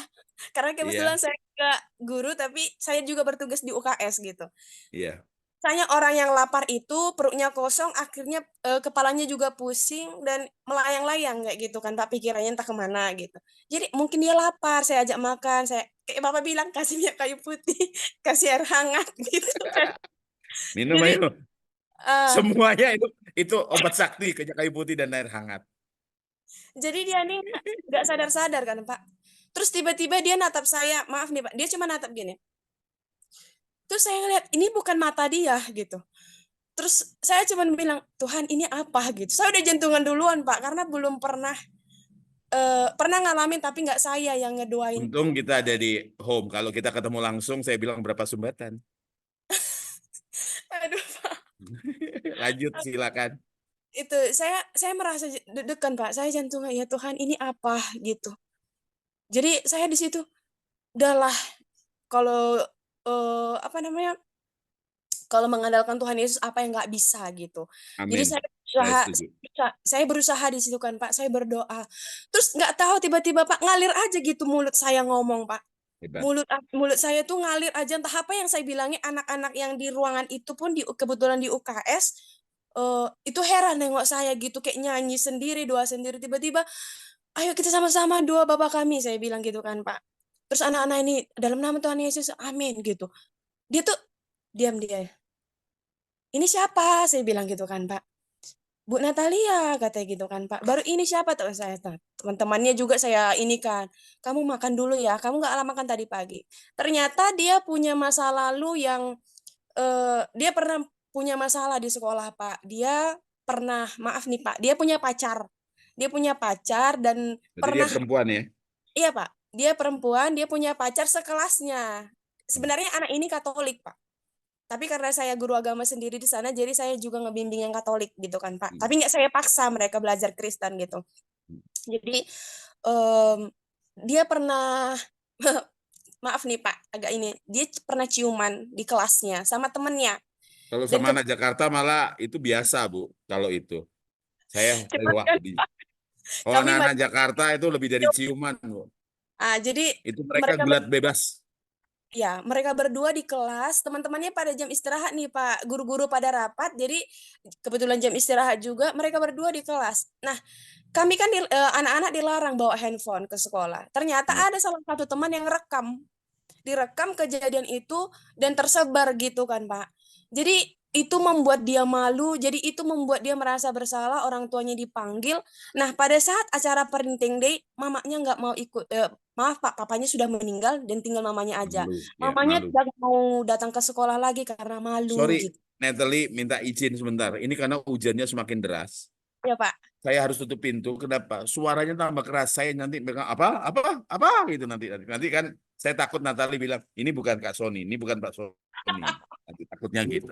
karena kebetulan Iya, saya juga guru tapi saya juga bertugas di UKS gitu. iya. Misalnya orang yang lapar itu perutnya kosong, akhirnya kepalanya juga pusing dan melayang-layang kayak gitu kan Pak pikirannya entah kemana gitu. Jadi mungkin dia lapar, saya ajak makan, saya kayak Bapak bilang kasih minyak kayu putih, kasih air hangat gitu kan. Minum Jadi ayo. eh, Semuanya itu obat sakti, kayu putih dan air hangat. jadi dia nih nggak sadar-sadar kan Pak. Terus tiba-tiba dia natap saya, maaf nih Pak, dia cuma natap gini. Terus saya ngeliat, ini bukan mata dia gitu. Terus saya cuma bilang, Tuhan ini apa gitu. Saya udah jantungan duluan Pak, karena belum pernah ngalamin tapi nggak saya yang ngedoain. Untung kita ada di home. Kalau kita ketemu langsung, saya bilang berapa sumbatan. Aduh Pak, Lanjut, silakan. itu saya merasa deg-degan Pak. Saya jantungan, ya Tuhan ini apa gitu. Jadi saya di situ, udahlah kalau apa namanya, kalau mengandalkan Tuhan Yesus apa yang nggak bisa gitu. Jadi Amin. saya Saya Berusaha, setuju. saya berusaha di situ kan Pak, saya berdoa. Terus nggak tahu tiba-tiba Pak ngalir aja gitu mulut saya ngomong Pak. Hebat. Mulut saya tuh ngalir aja, entah apa yang saya bilangin. Anak-anak yang di ruangan itu pun kebetulan di UKS itu heran nengok saya gitu, kayak nyanyi sendiri, doa sendiri. Tiba-tiba, ayo kita sama-sama doa Bapa kami, saya bilang gitu kan Pak. Terus anak-anak ini dalam nama Tuhan Yesus, amin gitu. Dia tuh diam dia. Ini siapa? Saya bilang gitu kan Pak. Bu Natalia katanya gitu kan Pak. Baru ini siapa tuh saya? Teman-temannya juga saya ini kan. Kamu makan dulu ya. Kamu nggak lama makan tadi pagi. Ternyata dia punya masa lalu yang dia pernah punya masalah di sekolah Pak. Dia pernah, maaf nih Pak, dia punya pacar. Dia punya pacar dan Berarti dia pernah, perempuan ya? iya Pak, dia perempuan, dia punya pacar sekelasnya. Hmm. Sebenarnya anak ini Katolik Pak. Tapi karena saya guru agama sendiri di sana, jadi saya juga ngebimbing yang Katolik gitu kan Pak. Tapi nggak saya paksa mereka belajar Kristen gitu. Jadi dia pernah, maaf nih Pak, agak ini, dia pernah ciuman di kelasnya sama temennya. Kalau Dan sama anak Jakarta malah itu biasa, Bu. Kalau itu. Saya cepat wah, kan kalau kami anak-anak Jakarta itu lebih dari ciuman, Bu. jadi Itu mereka mereka gelat bebas. ya, mereka berdua di kelas, teman-temannya pada jam istirahat nih Pak, guru-guru pada rapat, jadi kebetulan jam istirahat juga, mereka berdua di kelas. Nah, kami kan anak-anak dilarang bawa handphone ke sekolah. Ternyata Ya. ada salah satu teman yang direkam kejadian itu dan tersebar gitu kan Pak. Jadi itu membuat dia malu, jadi itu membuat dia merasa bersalah, orang tuanya dipanggil. Nah, pada saat acara parenting day, mamanya nggak mau ikut, maaf Pak, papanya sudah meninggal dan tinggal mamanya aja. Malu, ya, Mamanya malu. tidak mau datang ke sekolah lagi karena malu Sorry, gitu. Natalie, minta izin sebentar. Ini karena hujannya semakin deras. Ya Pak. Saya harus tutup pintu. Kenapa? Suaranya tambah keras. Saya nanti bilang apa gitu nanti kan saya takut Natalie bilang ini bukan Kak Sony, ini bukan Pak Sony. Nanti takutnya gitu.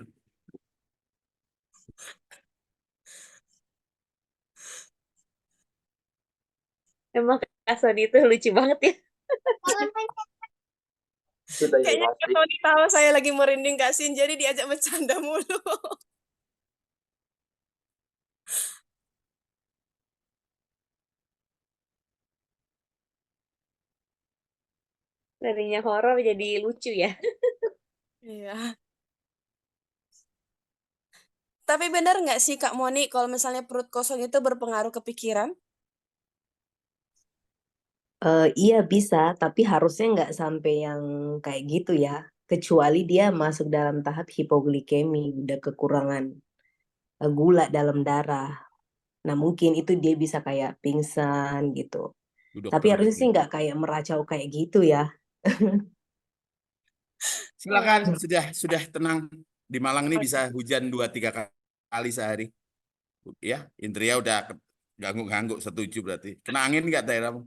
Emang Kak Sony itu lucu banget ya. Kayaknya Kak Tony tahu saya lagi merinding Kak Sin, jadi diajak bercanda mulu. Tadinya horor jadi lucu ya. Iya. Tapi benar nggak sih Kak Moni kalau misalnya perut kosong itu berpengaruh ke pikiran? Iya bisa, tapi harusnya nggak sampai yang kayak gitu ya. Kecuali dia masuk dalam tahap hipoglikemi, udah kekurangan gula dalam darah. Nah mungkin itu dia bisa kayak pingsan gitu. Bu Tapi dokter harusnya sih gitu. nggak kayak meracau kayak gitu ya. Silakan, sudah tenang. Di Malang ini bisa hujan 2-3 kali sehari. Ya, Indria udah ganggu-ganggu, setuju berarti. Kena angin nggak daerahmu?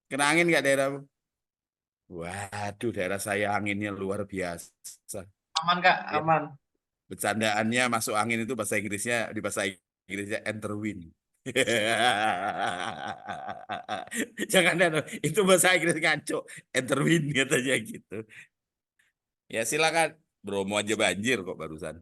Kena angin nggak daerahmu? Waduh, daerah saya anginnya luar biasa. Aman Kak, Ya. aman. Bercandaannya masuk angin itu di bahasa Inggrisnya enter wind. Jangan itu bahasa Inggris ngaco. Enter wind katanya gitu. Ya silakan. Bromo aja banjir kok barusan.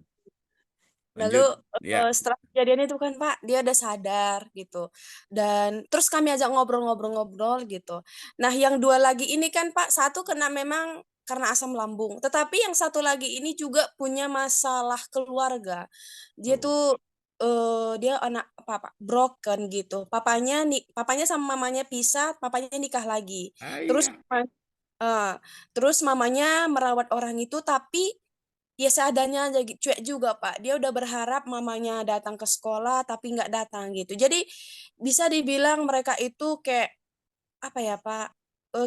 Lalu Lanjut. Ya. setelah kejadian itu kan Pak, dia udah sadar gitu. Dan terus kami ajak ngobrol-ngobrol gitu. Nah, yang dua lagi ini kan Pak, satu kena memang karena asam lambung. Tetapi yang satu lagi ini juga punya masalah keluarga. Dia tuh dia anak apa Pak, broken gitu. Papanya sama mamanya pisah, papanya nikah lagi. Terus Iya. terus mamanya merawat orang itu, tapi ya seadanya aja, cuek juga Pak. Dia udah berharap mamanya datang ke sekolah tapi nggak datang gitu. Jadi bisa dibilang mereka itu kayak apa ya Pak?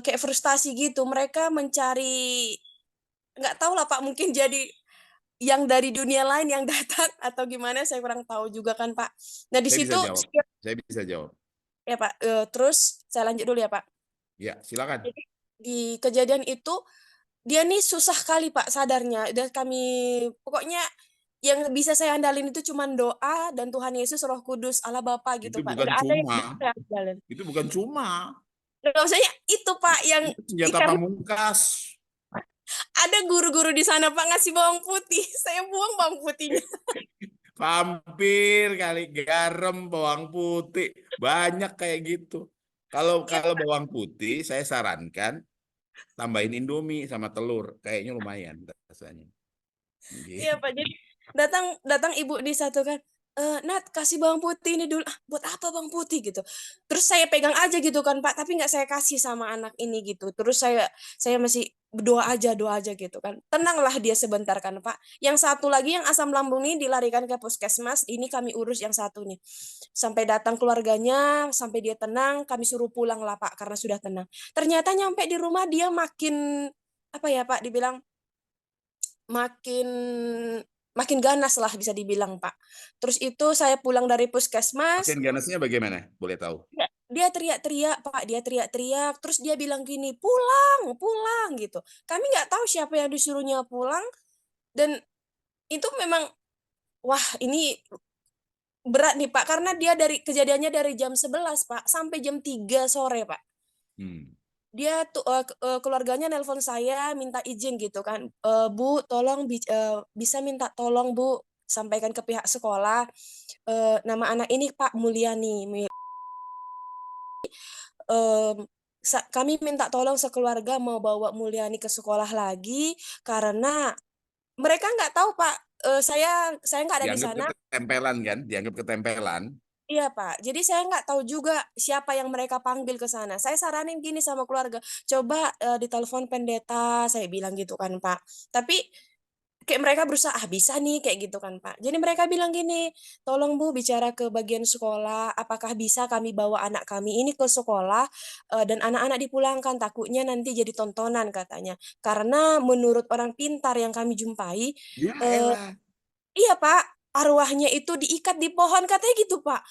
Kayak frustasi gitu. Mereka mencari, nggak tahu lah Pak, mungkin jadi yang dari dunia lain yang datang atau gimana, saya kurang tahu juga kan Pak. Nah di Saya bisa situ jawab. Saya bisa jawab. ya Pak. Terus saya lanjut dulu ya Pak. Ya, silakan. Jadi di kejadian itu dia nih susah kali Pak sadarnya. Dan kami pokoknya yang bisa saya andalin itu cuma doa dan Tuhan Yesus, Roh Kudus, Allah Bapa gitu Itu Pak. bukan Nggak ada yang cuma. bisa saya andalin. Itu bukan cuma. Nggak, maksudnya itu Pak yang Itu senjata karena pamungkas. ada guru-guru di sana Pak ngasih bawang putih. Saya buang bawang putihnya. Hampir kali garam, bawang putih, banyak kayak gitu. Kalau bawang putih, saya sarankan tambahin Indomie sama telur, kayaknya lumayan rasanya. Iya Gitu. Pak, jadi datang datang ibu di satu kan, Nat kasih bawang putih ini dulu. Ah, buat apa bawang putih gitu. Terus saya pegang aja gitu kan Pak, tapi nggak saya kasih sama anak ini gitu. Terus saya masih doa aja gitu kan. Tenanglah dia sebentar kan Pak. Yang satu lagi yang asam lambung ini dilarikan ke puskesmas, ini kami urus yang satu nih. Sampai datang keluarganya, sampai dia tenang, kami suruh pulang lah Pak karena sudah tenang. Ternyata nyampe di rumah dia makin apa ya Pak dibilang makin makin ganas lah bisa dibilang Pak. Terus itu saya pulang dari puskesmas, Makin ganasnya bagaimana? Boleh tahu? dia teriak-teriak Pak, dia teriak-teriak, terus dia bilang gini, pulang, pulang gitu. Kami nggak tahu siapa yang disuruhnya pulang, dan itu memang, wah ini berat nih Pak, karena dia kejadiannya dari jam 11 Pak, sampai jam 3 sore Pak. Hmm. Dia tuh keluarganya nelpon saya minta izin gitu kan, Bu tolong bisa minta tolong Bu sampaikan ke pihak sekolah, nama anak ini Pak Mulyani, kami minta tolong sekeluarga mau bawa Mulyani ke sekolah lagi karena mereka nggak tahu Pak, saya nggak ada di Dianggap sana. ketempelan kan? Dianggap ketempelan. Iya Pak, jadi saya nggak tahu juga siapa yang mereka panggil ke sana. Saya saranin gini sama keluarga, coba ditelepon pendeta, saya bilang gitu kan Pak. Tapi kayak mereka berusaha, bisa nih kayak gitu kan Pak. Jadi mereka bilang gini, tolong Bu bicara ke bagian sekolah, apakah bisa kami bawa anak kami ini ke sekolah dan anak-anak dipulangkan, takutnya nanti jadi tontonan katanya. Karena menurut orang pintar yang kami jumpai, Ya eh, elah. iya Pak, arwahnya itu diikat di pohon katanya gitu Pak.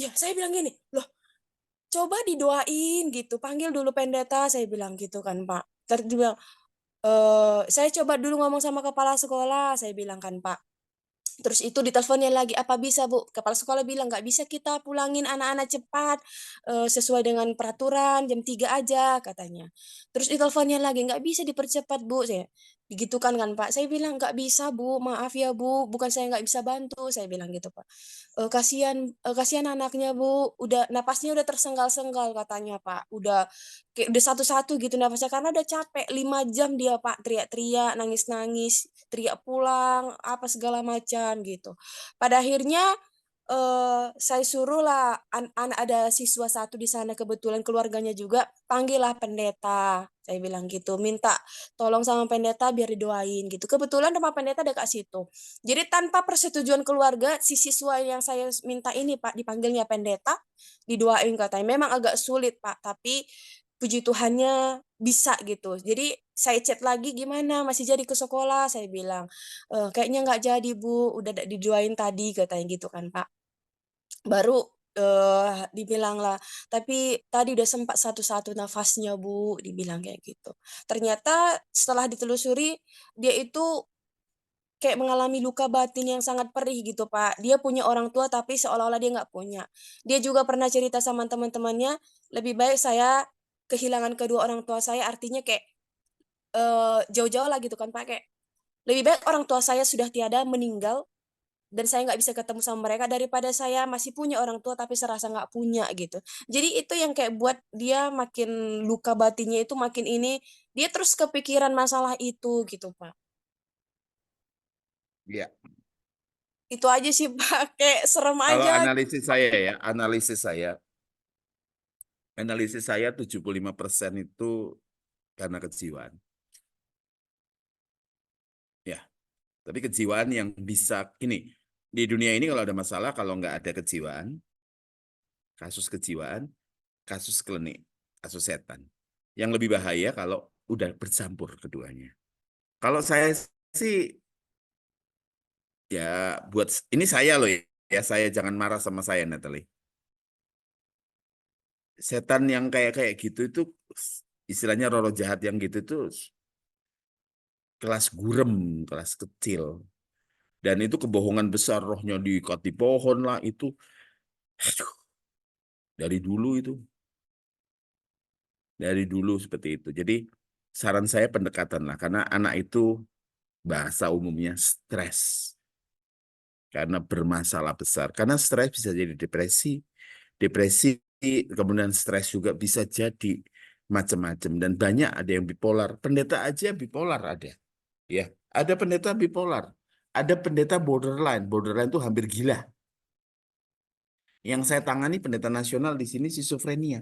Ya, saya bilang gini, loh coba didoain gitu, panggil dulu pendeta, saya bilang gitu kan Pak. Terus dia bilang, saya coba dulu ngomong sama kepala sekolah, saya bilang kan Pak. Terus itu diteleponnya lagi, apa bisa Bu? Kepala sekolah bilang, nggak bisa kita pulangin anak-anak cepat, sesuai dengan peraturan, jam 3 aja katanya. Terus diteleponnya lagi, nggak bisa dipercepat Bu. Saya digitukan kan Pak. Saya bilang, nggak bisa Bu, maaf ya Bu, bukan saya nggak bisa bantu, saya bilang gitu Pak. Kasihan anaknya Bu, udah napasnya udah tersenggal-senggal katanya Pak. Kayak udah satu-satu gitu napasnya karena udah capek 5 jam dia Pak teriak-teriak, nangis-nangis, teriak pulang, apa segala macam gitu. Pada akhirnya saya suruh lah ada siswa satu di sana kebetulan keluarganya juga, panggillah pendeta. Saya bilang gitu, minta tolong sama pendeta biar didoain gitu. Kebetulan rumah pendeta dekat situ. Jadi tanpa persetujuan keluarga, si siswa yang saya minta ini Pak dipanggilnya pendeta, didoain katanya. Memang agak sulit Pak, tapi puji Tuhannya bisa gitu. Jadi saya chat lagi gimana masih jadi ke sekolah, saya bilang kayaknya nggak jadi Bu, udah didoain tadi katanya gitu kan Pak. Baru dibilang lah, tapi tadi udah sempat satu-satu nafasnya Bu, dibilang kayak gitu. Ternyata setelah ditelusuri dia itu kayak mengalami luka batin yang sangat perih gitu Pak. Dia punya orang tua tapi seolah-olah dia nggak punya. Dia juga pernah cerita sama teman-temannya, lebih baik saya kehilangan kedua orang tua saya, artinya kayak jauh-jauh lah gitu kan Pak, kayak lebih baik orang tua saya sudah tiada meninggal dan saya nggak bisa ketemu sama mereka daripada saya masih punya orang tua tapi serasa nggak punya gitu. Jadi itu yang kayak buat dia makin luka batinnya itu makin ini, dia terus kepikiran masalah itu gitu Pak. Ya. Itu aja sih Pak, kayak serem Kalau aja. analisis saya 75% itu karena kejiwaan. Ya, tapi kejiwaan yang bisa ini di dunia ini kalau ada masalah, kalau nggak ada kejiwaan, kasus klinik, kasus setan. Yang lebih bahaya kalau udah bercampur keduanya. Kalau saya sih ya buat ini saya loh ya, saya jangan marah sama saya Natalie. Setan yang kayak gitu itu istilahnya roh jahat yang gitu itu kelas gurem, kelas kecil. Dan itu kebohongan besar, rohnya diikat di pohon lah itu. Aduh, dari dulu itu. Dari dulu seperti itu. Jadi saran saya pendekatan lah, karena anak itu bahasa umumnya stres. karena bermasalah besar. Karena stres bisa jadi depresi, kemudian stres juga bisa jadi macam-macam, dan banyak, ada yang bipolar. Pendeta aja bipolar ada. Ya, ada pendeta bipolar, ada pendeta borderline. Borderline itu hampir gila. Yang saya tangani pendeta nasional di sini skizofrenia.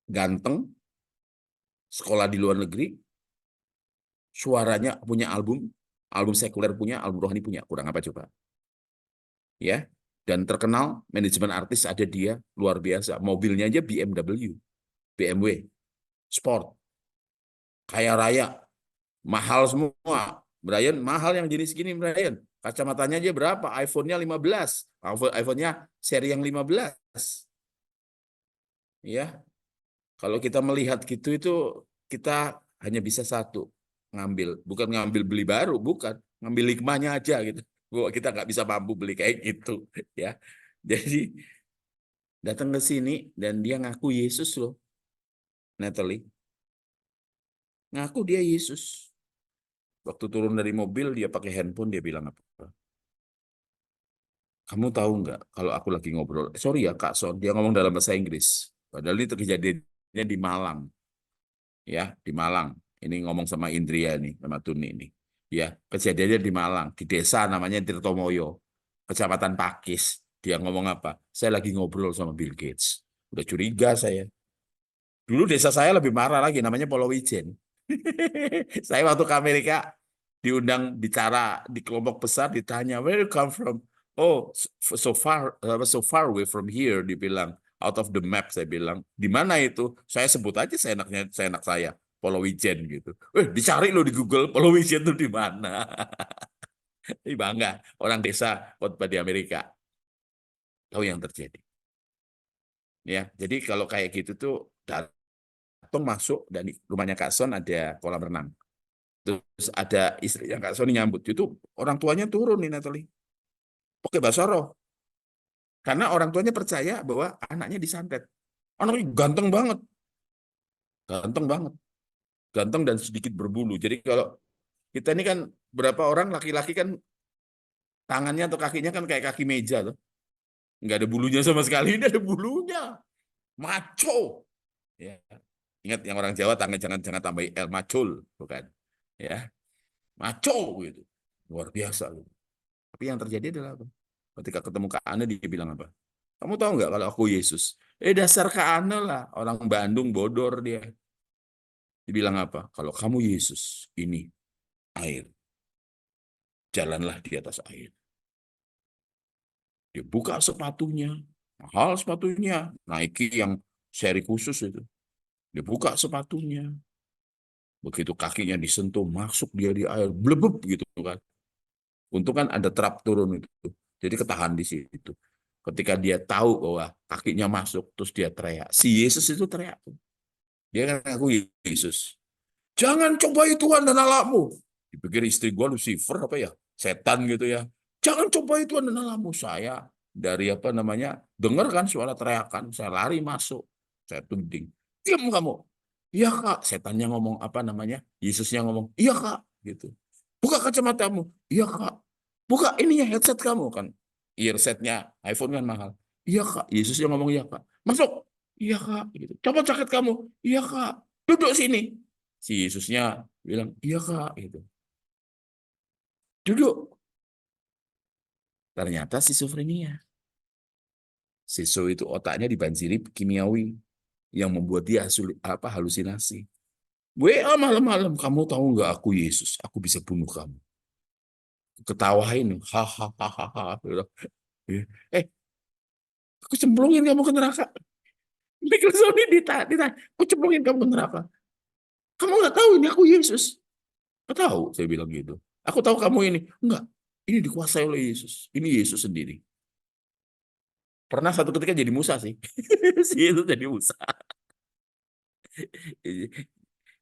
Ganteng, sekolah di luar negeri, suaranya punya album sekuler punya, album rohani punya, kurang apa coba? Ya, dan terkenal, manajemen artis ada dia, luar biasa. Mobilnya aja BMW, sport, kaya raya, mahal semua. Brian, mahal yang jenis gini, Brian. Kacamatanya aja berapa? iPhone-nya 15. iPhone-nya seri yang 15. Ya, kalau kita melihat gitu, itu kita hanya bisa satu, ngambil. Bukan ngambil beli baru, bukan. Ngambil hikmahnya aja gitu. Kita nggak bisa mampu beli kayak gitu. Ya, jadi datang ke sini dan dia ngaku Yesus loh, Natalie. Ngaku dia Yesus. Waktu turun dari mobil, dia pakai handphone, dia bilang apa? Kamu tahu nggak kalau aku lagi ngobrol? Sorry ya Kak Son, dia ngomong dalam bahasa Inggris. Padahal itu kejadiannya di Malang. Ya, di Malang. Ini ngomong sama Indria nih, sama Tuni ini. Ya, kejadiannya di Malang, di desa namanya Tirtomoyo, Kecamatan Pakis. Dia ngomong apa? Saya lagi ngobrol sama Bill Gates. Udah curiga saya. Dulu desa saya lebih marah lagi, namanya Polowijen. Saya waktu ke Amerika diundang bicara di kelompok besar, ditanya where you come from? Oh, so far away from here, dibilang out of the map. Saya bilang di mana itu? Saya sebut aja seenak saya, Polowijen gitu. Dicari lo di Google, Polowijen itu di mana? Ini bangga orang desa khotbah di Amerika. Tahu yang terjadi. Ya, jadi kalau kayak gitu tuh datang masuk, dan di rumahnya Kak Son ada kolam renang. Terus ada istri yang Kak Soni nyambut. Itu orang tuanya turun nih, Natalie. Pakai bahasa roh. Karena orang tuanya percaya bahwa anaknya disantet. Anaknya ganteng banget. Ganteng banget. Ganteng dan sedikit berbulu. Jadi kalau kita ini kan, berapa orang laki-laki kan tangannya atau kakinya kan kayak kaki meja tuh. Nggak ada bulunya sama sekali. Ini ada bulunya. Maco. Ya. Ingat yang orang Jawa, tangan jangan tambah L, macul, bukan? Ya. Maco gitu. Luar biasa gitu. Tapi yang terjadi adalah apa? Ketika ketemu Kak Ane, dia bilang apa? Kamu tahu nggak kalau aku Yesus? Dasar Kak Ane lah. Orang Bandung bodor dia. Dibilang apa? Kalau kamu Yesus, ini air. Jalanlah di atas air. Dia buka sepatunya. Mahal sepatunya. Nike yang seri khusus itu. Dia buka sepatunya. Begitu kakinya disentuh, masuk dia di air. Blebeb gitu kan. Untung kan ada trap turun itu. Jadi ketahan di situ. Ketika dia tahu bahwa kakinya masuk, terus dia teriak. Si Yesus itu teriak. Dia kan ngaku Yesus. Jangan cobai Tuhan dan Allahmu. Dipikir istri gua Lucifer apa ya? Setan gitu ya. Jangan cobai Tuhan dan Allahmu. Saya dari apa namanya, dengar kan suara teriakan. Saya lari masuk. Saya tuding. Diam kamu. Iya Kak. Setannya ngomong apa namanya? Yesusnya ngomong. Iya Kak. Gitu. Buka kacamatamu. Iya Kak. Buka ininya headset kamu kan. Earsetnya iPhone kan mahal. Iya Kak. Yesusnya ngomong iya Kak. Masuk. Iya Kak. Gitu. Coba jaket kamu. Iya Kak. Duduk sini. Si Yesusnya bilang iya Kak. Gitu. Duduk. Ternyata skizofrenia. Siso itu otaknya dibanjiri kimiawi yang membuat dia halusinasi. WA malam-malam, kamu tahu nggak aku Yesus? Aku bisa bunuh kamu. Ketawain, hahaha. Aku cemplungin kamu ke neraka. Michael Sony ditanya, aku cemplungin kamu ke neraka. Kamu nggak tahu ini aku Yesus? Nggak tahu, saya bilang gitu. Aku tahu kamu ini. Enggak, ini dikuasai oleh Yesus. Ini Yesus sendiri. Pernah satu ketika jadi Musa sih. Si Yesus jadi Musa.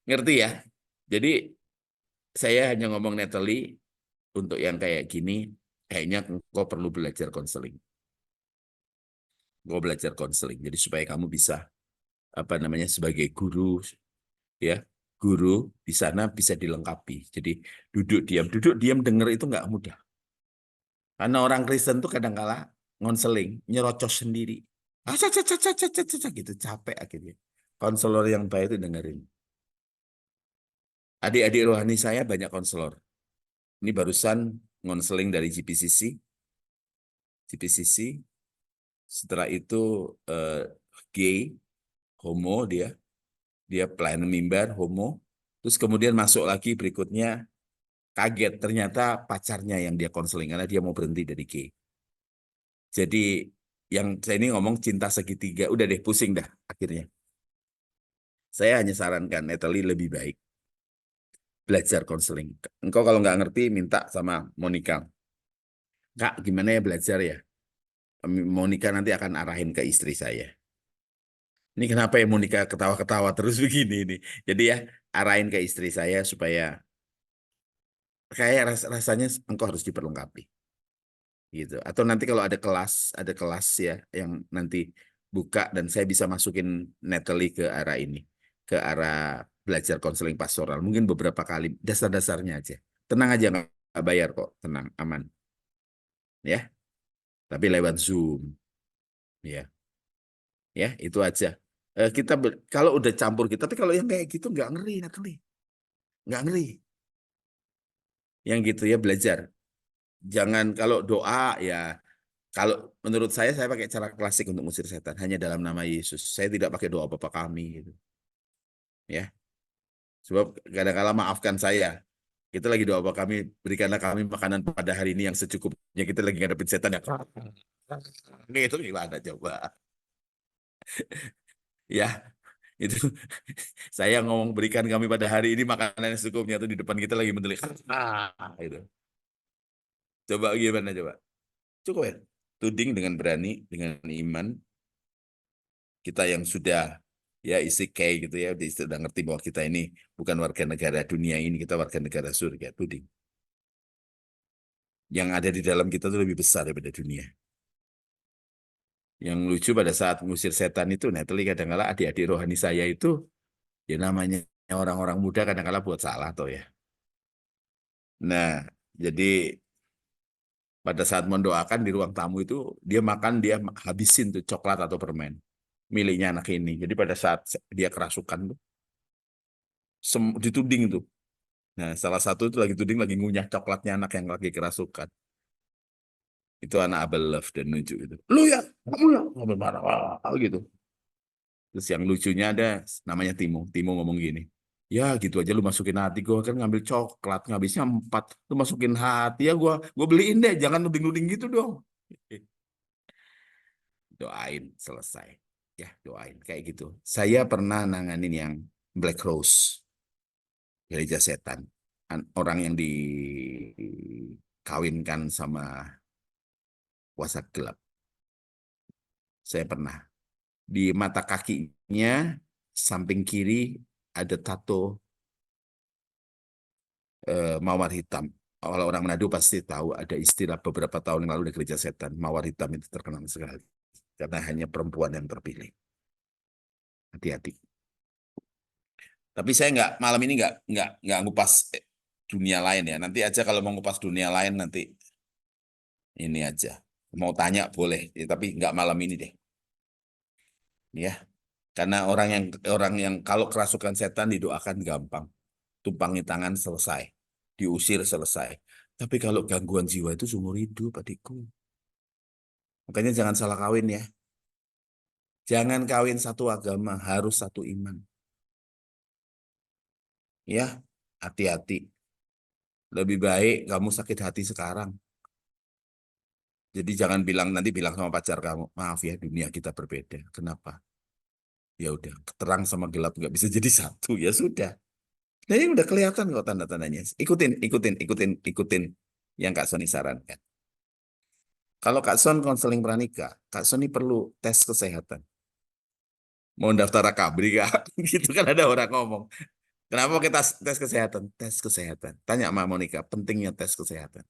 Ngerti ya? Jadi saya hanya ngomong Natalie, untuk yang kayak gini, kayaknya engkau perlu belajar konseling. Engkau belajar konseling. Jadi supaya kamu bisa apa namanya, sebagai guru, ya, guru di sana bisa dilengkapi. Jadi duduk diam dengar itu nggak mudah. Karena orang Kristen tuh kadang-kala ngonseling, nyerocos sendiri. Gitu, capek akhirnya. Konselor yang baik itu dengerin. Adik-adik rohani saya banyak konselor. Ini barusan ngonseling dari GPCC. Setelah itu gay, homo dia pelayan mimbar, homo. Terus kemudian masuk lagi berikutnya kaget ternyata pacarnya yang dia konseling karena dia mau berhenti dari gay. Jadi yang saya ini ngomong cinta segitiga, udah deh pusing dah akhirnya. Saya hanya sarankan Natalie lebih baik belajar konseling. Engkau kalau nggak ngerti minta sama Monica. Kak, gimana ya belajar ya? Monica nanti akan arahin ke istri saya. Ini kenapa ya Monica ketawa-ketawa terus begini ini. Jadi ya arahin ke istri saya supaya kayak rasanya engkau harus diperlengkapi. Gitu. Atau nanti kalau ada kelas ya yang nanti buka dan saya bisa masukin Natalie ke arah ini, ke arah belajar konseling pastoral. Mungkin beberapa kali dasar-dasarnya aja. Tenang aja nggak bayar kok, tenang, aman. Ya. Tapi lewat Zoom. Ya. Ya, itu aja. Kita kalau udah campur kita, tapi kalau yang kayak gitu nggak ngeri, Natalie. Nggak ngeri. Yang gitu ya belajar. Jangan kalau doa ya, kalau menurut saya pakai cara klasik untuk mengusir setan, hanya dalam nama Yesus. Saya tidak pakai doa Bapa kami gitu. Ya. Sebab kadang-kala maafkan saya. Kita lagi doa Bapa kami, berikanlah kami makanan pada hari ini yang secukupnya. Kita lagi ngadepin setan ya. Itu gimana coba? Ya, itu saya ngomong berikan kami pada hari ini makanan yang secukupnya itu di depan kita lagi mendelik. Itu. Coba gimana coba? Cukup ya. Tuding dengan berani, dengan iman. Kita yang sudah ya isi kayak gitu ya, sudah ngerti bahwa kita ini bukan warga negara dunia ini, kita warga negara surga. Tuding. Yang ada di dalam kita itu lebih besar daripada dunia. Yang lucu pada saat mengusir setan itu, Natalie kadang-kala adik-adik rohani saya itu, ya namanya orang-orang muda kadang-kala buat salah toh ya. Nah, jadi pada saat mendoakan di ruang tamu itu, dia makan, dia habisin tuh coklat atau permen. Miliknya anak ini. Jadi pada saat dia kerasukan tuh, dituding tuh. Nah, salah satu itu lagi tuding, lagi ngunyah coklatnya anak yang lagi kerasukan. Itu anak Abel Love dan nunjuk itu. Lu ya, kamu ya, ngomong marah gitu. Terus yang lucunya ada namanya Timo. Timo ngomong gini, ya gitu aja lu masukin hati, gue kan ngambil coklat, ngabisnya 4, lu masukin hati ya gue beliin deh, jangan nuding-nuding gitu dong. Doain selesai. Ya doain kayak gitu. Saya pernah nanganin yang Black Rose, gereja setan. Orang yang dikawinkan sama kuasa gelap. Saya pernah. Di mata kakinya, samping kiri, ada tato mawar hitam. Kalau orang Manado pasti tahu ada istilah beberapa tahun yang lalu di gereja setan. Mawar hitam itu terkenal sekali. Karena hanya perempuan yang terpilih. Hati-hati. Tapi saya malam ini nggak ngupas dunia lain ya. Nanti aja kalau mau ngupas dunia lain nanti ini aja. Mau tanya boleh, ya, tapi nggak malam ini deh. Ya, karena orang yang kalau kerasukan setan didoakan gampang, tumpangi tangan selesai, diusir selesai. Tapi kalau gangguan jiwa itu seumur hidup, adikku. Makanya jangan salah kawin ya. Jangan kawin satu agama, harus satu iman. Ya, hati-hati. Lebih baik kamu sakit hati sekarang. Jadi jangan nanti bilang sama pacar kamu, maaf ya dunia kita berbeda. Kenapa? Ya udah, terang sama gelap nggak bisa jadi satu. Ya sudah. Nah ini udah kelihatan kok tanda-tandanya. Ikutin yang Kak Soni sarankan. Kalau Kak Son konseling pranikah, Kak Soni perlu tes kesehatan. Mau daftar Akabri Kak? Gitu kan ada orang ngomong. Kenapa kita tes kesehatan? Tes kesehatan. Tanya sama Monica, pentingnya tes kesehatan.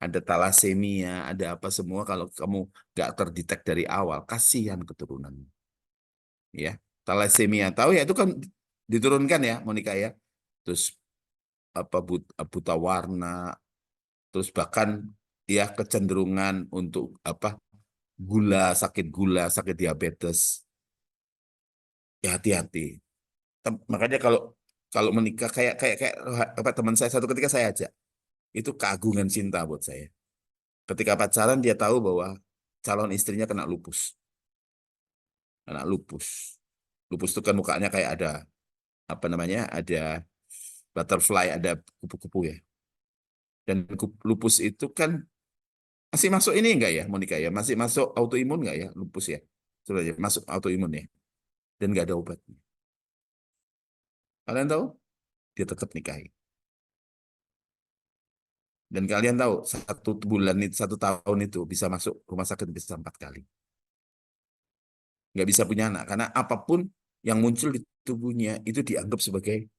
Ada talasemia, ada apa semua. Kalau kamu nggak terdetek dari awal, kasihan keturunan. Ya, talasemia tahu ya itu kan diturunkan ya, Monica ya. Terus apa buta warna, terus bahkan ya kecenderungan untuk apa gula, sakit diabetes, ya hati-hati. Makanya kalau kalau menikah kayak apa teman saya satu ketika saya ajak, itu keagungan cinta buat saya. Ketika pacaran dia tahu bahwa calon istrinya kena lupus. Kena lupus. Lupus itu kan mukanya kayak ada apa namanya? Ada butterfly, ada kupu-kupu ya. Dan lupus itu kan masih masuk ini enggak ya, Monica ya? Masih masuk autoimun enggak ya lupus ya? Sudah ya, masuk autoimun ya. Dan enggak ada obatnya. Kalian tahu? Dia tetap nikahi. Dan kalian tahu 1 bulan itu 1 tahun itu bisa masuk rumah sakit bisa 4 kali. Nggak bisa punya anak karena apapun yang muncul di tubuhnya itu dianggap sebagai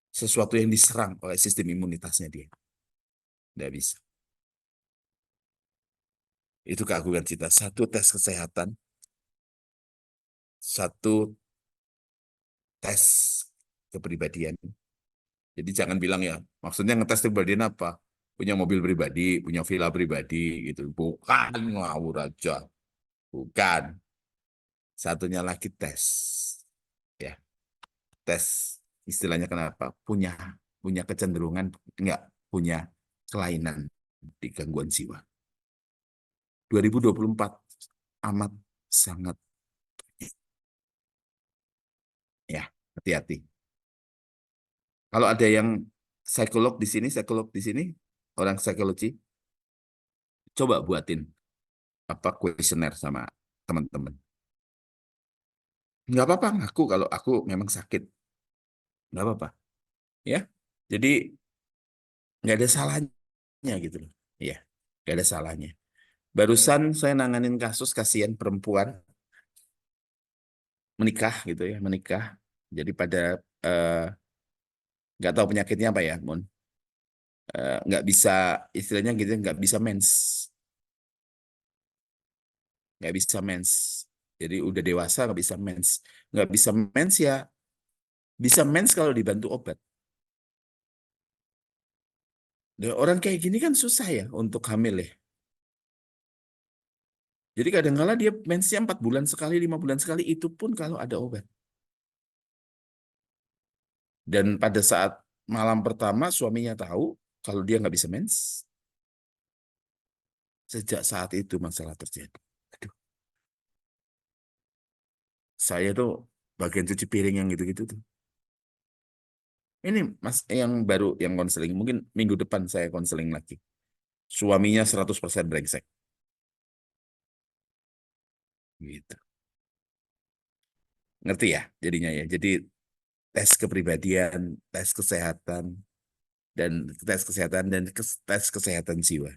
sesuatu yang diserang oleh sistem imunitasnya dia. Nggak bisa. Itu keagungan kita. 1 tes kesehatan, 1 tes kepribadian. Jadi jangan bilang ya, maksudnya ngetes kepribadian apa? Punya mobil pribadi, punya villa pribadi gitu. Bukan, ngawur aja. Bukan. Satunya lagi tes. Ya, tes. Istilahnya kenapa? Punya kecenderungan enggak punya kelainan di gangguan jiwa. 2024 amat sangat ya, hati-hati. Kalau ada yang psikolog di sini, orang psikologi, coba buatin apa kuesioner sama teman-teman. Nggak apa-apa ngaku kalau aku memang sakit. Nggak apa-apa. Ya. Jadi nggak ada salahnya gitu loh. Ya, nggak ada salahnya. Barusan saya nanganin kasus kasihan perempuan menikah gitu ya, menikah. Jadi pada nggak tahu penyakitnya apa ya, Mon. Nggak bisa istilahnya gitu, nggak bisa mens, nggak bisa mens. Jadi udah dewasa nggak bisa mens ya, bisa mens kalau dibantu obat. Dan orang kayak gini kan susah ya untuk hamil ya. Jadi kadang-kala dia mensnya 4 bulan sekali, 5 bulan sekali, itu pun kalau ada obat. Dan pada saat malam pertama suaminya tahu kalau dia nggak bisa mens, sejak saat itu masalah terjadi. Aduh, saya tuh bagian cuci piring yang gitu-gitu tuh. Ini mas yang baru yang konseling, mungkin minggu depan saya konseling lagi. Suaminya 100% brengsek. Gitu. Ngerti ya jadinya ya. Jadi tes kepribadian, tes kesehatan, dan tes kesehatan jiwa.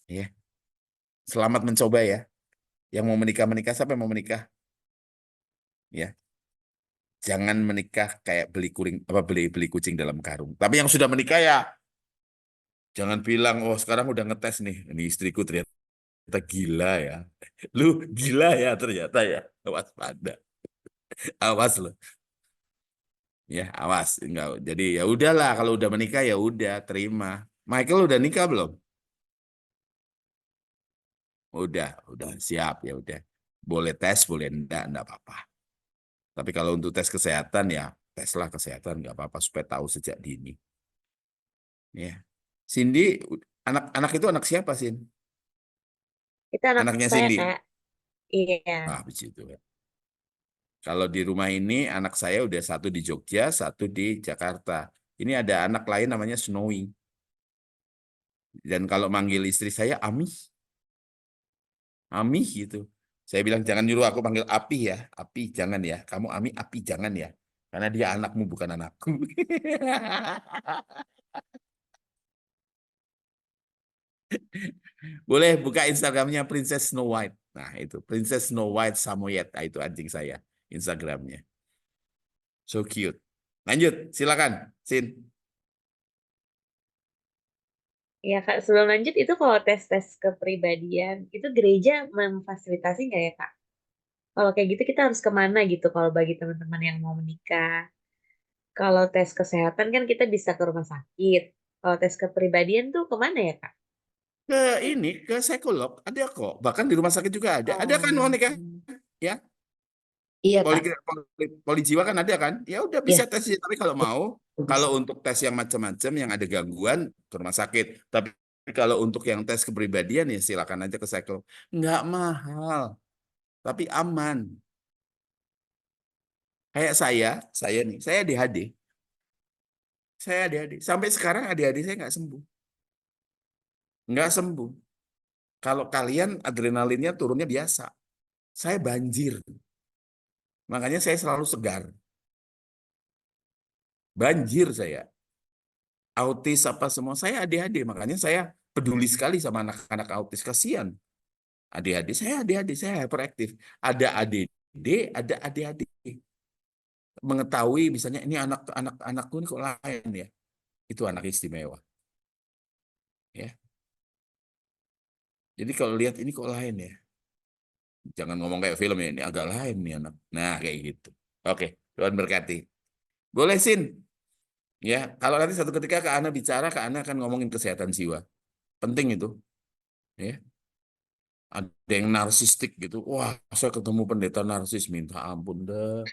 Ya. Selamat mencoba ya. Yang mau menikah, siapa yang mau menikah? Ya. Jangan menikah kayak beli kucing dalam karung. Tapi yang sudah menikah ya jangan bilang, oh sekarang udah ngetes nih. Ini istriku ternyata gila ya. Lu gila ya ternyata ya. Waspada. Awas lo. Ya, awas. Enggak. Jadi ya udahlah kalau udah menikah ya udah terima. Michael udah nikah belum? Udah siap ya udah. Boleh tes, boleh enggak apa-apa. Tapi kalau untuk tes kesehatan ya teslah kesehatan nggak apa-apa supaya tahu sejak dini. Ya. Cindy, anak itu anak siapa sih? Itu anak Anaknya saya, Cindy. Kak. Iya. Ah, begitu ya. Kalau di rumah ini anak saya udah 1 di Jogja, 1 di Jakarta. Ini ada anak lain namanya Snowy. Dan kalau manggil istri saya Ami, Ami gitu. Saya bilang jangan nyuruh aku panggil Api ya, Api jangan ya. Kamu Ami, Api jangan ya. Karena dia anakmu bukan anakku. Boleh buka Instagramnya Princess Snow White. Nah itu Princess Snow White Samoyed. Nah, itu anjing saya Instagramnya. So cute. Lanjut, silakan, Sin. Ya, Kak. Sebelum lanjut, itu kalau tes-tes kepribadian, itu gereja memfasilitasi nggak ya, Kak? Kalau kayak gitu kita harus kemana gitu kalau bagi teman-teman yang mau menikah? Kalau tes kesehatan kan kita bisa ke rumah sakit. Kalau tes kepribadian tuh kemana ya, Kak? Ke psikolog ada kok. Bahkan di rumah sakit juga ada. Ada kan Oh, Monica? Ya, Iya, poli, Kak. poli jiwa kan ada kan? Ya udah Iya, bisa tes. Tapi kalau mau, bagus. kalau untuk tes yang macam-macam yang ada gangguan ke rumah sakit. Tapi kalau untuk yang tes kepribadian ya silakan aja ke psikolog. Nggak mahal, tapi aman. Kayak saya nih, saya ADHD. Saya ADHD. Sampai sekarang ADHD saya nggak sembuh. Nggak sembuh. Kalau kalian adrenalinnya turunnya biasa. Saya banjir. Makanya saya selalu segar. Banjir saya. Autis apa semua. Saya ADHD. Makanya saya peduli sekali sama anak-anak autis. Kasihan. ADHD. Saya ADHD. Saya hyperaktif. Ada ADD, ada ADHD. Mengetahui misalnya ini anak-anakku ini kok lain ya. Itu anak istimewa. Ya. Jadi kalau lihat ini kok lain ya. Jangan ngomong kayak film ya, ini agak lain nih anak. Nah, kayak gitu. Oke, Tuhan berkati. Boleh, Sin. Ya, kalau nanti satu ketika Kak Ana bicara, Kak Ana akan ngomongin kesehatan jiwa. Penting itu. Ya. Ada yang narsistik gitu. Wah, saya ketemu pendeta narsis, minta ampun dah.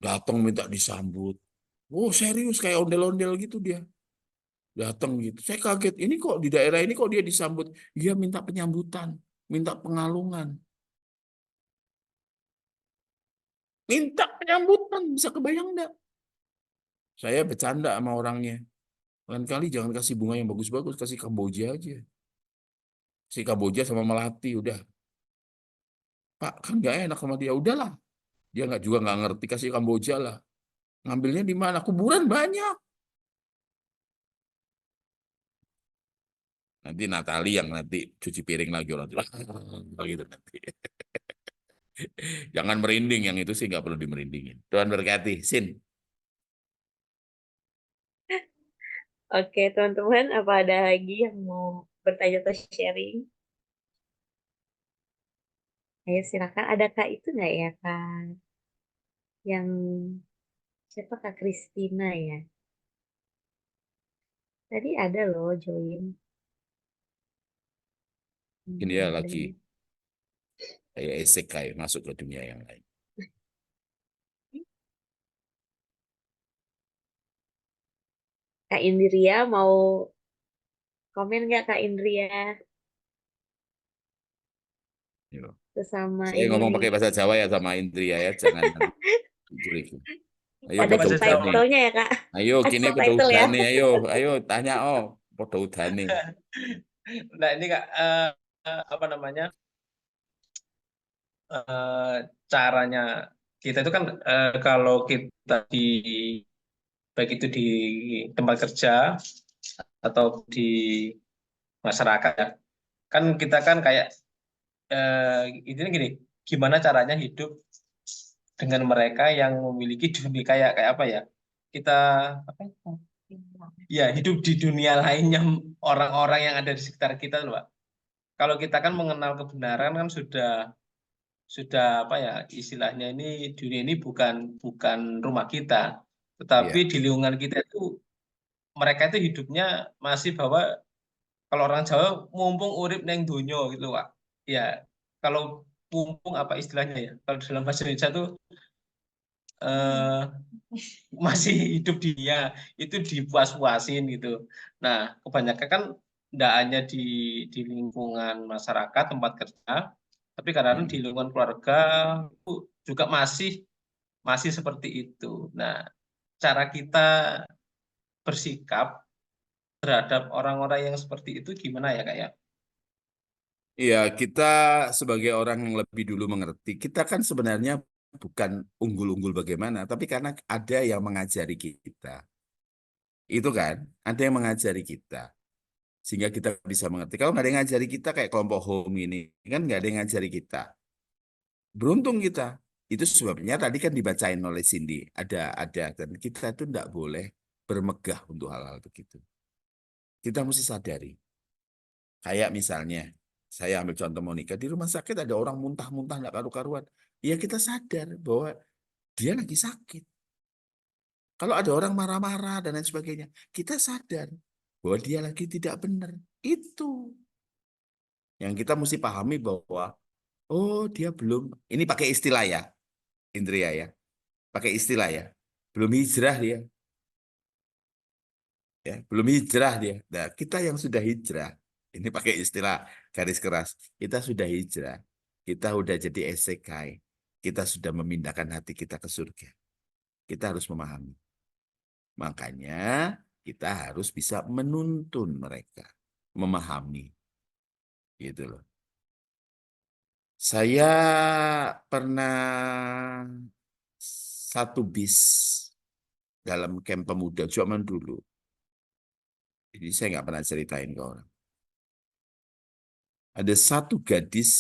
Datang minta disambut. Oh, serius kayak ondel-ondel gitu dia. Datang gitu. Saya kaget. Ini kok di daerah ini kok dia disambut? Dia minta penyambutan, minta pengalungan. Minta penyambutan, bisa kebayang enggak? Saya bercanda sama orangnya. Lain kali jangan kasih bunga yang bagus-bagus, kasih Kamboja aja. Kasih Kamboja sama Melati, udah. Pak, kan nggak enak sama dia. Udahlah. Dia nggak ngerti, kasih Kamboja lah. Ngambilnya di mana? Kuburan banyak. Nanti Natali yang nanti cuci piring lagi orang tua. Gitu nanti. Jangan merinding, yang itu sih nggak perlu dimerindingin. Tuhan berkati. Sin. Oke, teman-teman, apa ada lagi yang mau bertanya atau sharing? Ayo silakan. Ada Kak itu nggak ya, Kak? Yang siapa Kak Kristina ya? Tadi ada loh join. Ini ya Ada lagi ya. kayak isekai masuk ke dunia yang lain. Kak Indria mau komen nggak Kak Indria? Yo. Sesama Saya ini ngomong nih. pakai bahasa Jawa ya sama Indria ya, jangan nanti curiga. Ayo Ada podo udane. subtitlenya ya Kak? Ayo Ada kini podo subtitle ya? udane. Ayo tanya podo udane. Nah ini Kak, apa namanya, caranya kita itu kan kalau kita baik itu di tempat kerja atau di masyarakat ya, kan kita kan kayak intinya gini, gimana caranya hidup dengan mereka yang memiliki dunia kayak apa ya, kita apa ya, hidup di dunia lainnya, orang-orang yang ada di sekitar kita loh Pak. Kalau kita kan mengenal kebenaran kan sudah apa ya, istilahnya ini dunia ini bukan rumah kita, tetapi Iya. di lingkungan kita itu mereka itu hidupnya masih bahwa kalau orang Jawa mumpung urip neng dunyo gitu Pak. Ya, kalau mumpung apa istilahnya ya? Kalau dalam bahasa Indonesia tuh eh, masih hidup dia itu dipuas-puasin gitu. Nah, kebanyakan kan tidak hanya di lingkungan masyarakat tempat kerja, tapi kadang di lingkungan keluarga itu juga masih seperti itu. Nah, cara kita bersikap terhadap orang-orang yang seperti itu gimana ya Kak ya? Iya, kita sebagai orang yang lebih dulu mengerti, kita kan sebenarnya bukan unggul-unggul bagaimana, tapi karena ada yang mengajari kita. Itu kan, ada yang mengajari kita. Sehingga kita bisa mengerti. Kalau nggak ada yang ngajari kita, kayak kelompok home ini, kan nggak ada yang ngajari kita. Beruntung kita. Itu sebabnya tadi kan dibacain oleh Cindy. Ada. Dan kita itu nggak boleh bermegah untuk hal-hal begitu. Kita mesti sadari. Kayak misalnya, saya ambil contoh Monica, di rumah sakit ada orang muntah-muntah nggak karu-karuan. Ya kita sadar bahwa dia lagi sakit. Kalau ada orang marah-marah dan lain sebagainya, kita sadar bahwa dia lagi tidak benar. Itu yang kita mesti pahami bahwa, oh dia belum, ini pakai istilah ya, Indria ya, pakai istilah ya, belum hijrah dia. Ya, belum hijrah dia. Nah, kita yang sudah hijrah, ini pakai istilah garis keras, kita sudah hijrah, kita sudah jadi esekai, kita sudah memindahkan hati kita ke surga. Kita harus memahami. Makanya kita harus bisa menuntun mereka, memahami. Gitu loh. Saya pernah satu bis dalam camp pemuda zaman dulu. Jadi saya nggak pernah ceritain ke orang. Ada satu gadis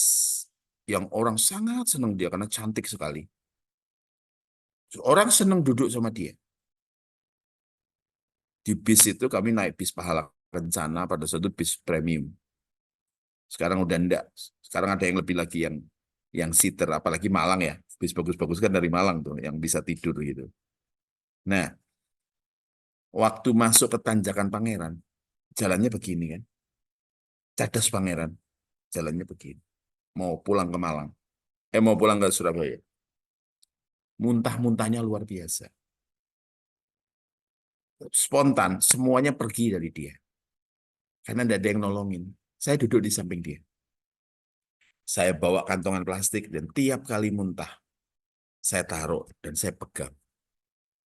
yang orang sangat senang dia karena cantik sekali. Orang senang duduk sama dia. Di bis itu kami naik bis Pahala Kencana, pada suatu bis premium. Sekarang udah enggak. Sekarang ada yang lebih lagi yang seater, apalagi Malang ya. Bis bagus-bagus kan dari Malang tuh, yang bisa tidur gitu. Nah, waktu masuk ke Tanjakan Pangeran, jalannya begini kan. Cadas Pangeran, jalannya begini. Mau pulang ke Malang. Mau pulang ke Surabaya. Muntah-muntahnya luar biasa. Spontan, semuanya pergi dari dia. Karena tidak ada yang nolongin. Saya duduk di samping dia. Saya bawa kantongan plastik dan tiap kali muntah, saya taruh dan saya pegang.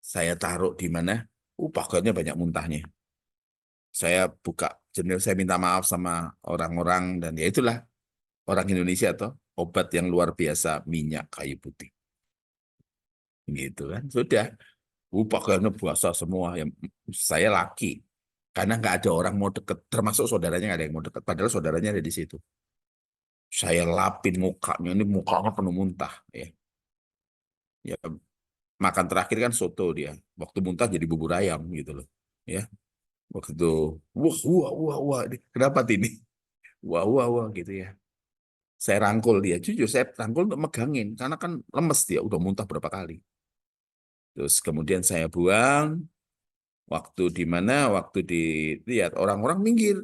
Saya taruh di mana? Pagarnya banyak muntahnya. Saya buka jendela, saya minta maaf sama orang-orang, dan ya itulah orang Indonesia toh, obat yang luar biasa, minyak kayu putih. Gitu kan, sudah. Pagarnya basah semua. Saya laki, karena nggak ada orang mau deket, termasuk saudaranya nggak ada yang mau deket, padahal saudaranya ada di situ. Saya lapin mukanya, ini mukanya penuh muntah. Ya, makan terakhir kan soto dia. Waktu muntah jadi bubur ayam gitu loh. Ya, waktu itu, wah, kenapa ini? Wah, gitu ya. Saya rangkul dia, jujur saya rangkul untuk megangin, karena kan lemes dia, udah muntah berapa kali. Terus kemudian saya buang, waktu dilihat orang-orang minggir.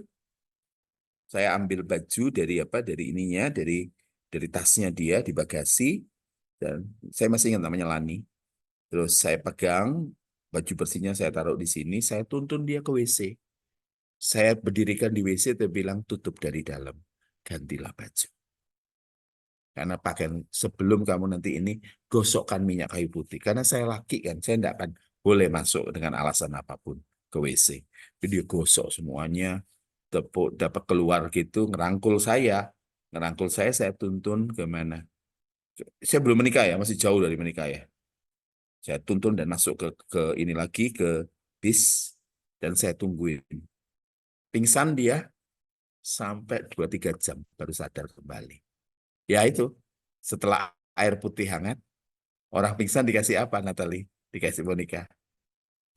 Saya ambil baju dari ininya, dari tasnya dia di bagasi, dan saya masih ingat namanya Lani. Terus saya pegang baju bersihnya, saya taruh di sini, saya tuntun dia ke WC. Saya berdirikan di WC, dia bilang tutup dari dalam, gantilah baju. Karena pakaian sebelum kamu nanti ini gosokkan minyak kayu putih. Karena saya laki kan, saya tidak akan boleh masuk dengan alasan apapun ke WC. Jadi dia gosok semuanya, dapat keluar gitu, ngerangkul saya, saya tuntun ke mana. Saya belum menikah ya, masih jauh dari menikah ya. Saya tuntun dan masuk ke ini lagi, ke bis, dan saya tungguin. Pingsan dia sampai 2-3 jam baru sadar kembali. Ya itu, setelah air putih hangat, orang pingsan dikasih apa, Natalie? Dikasih Monica.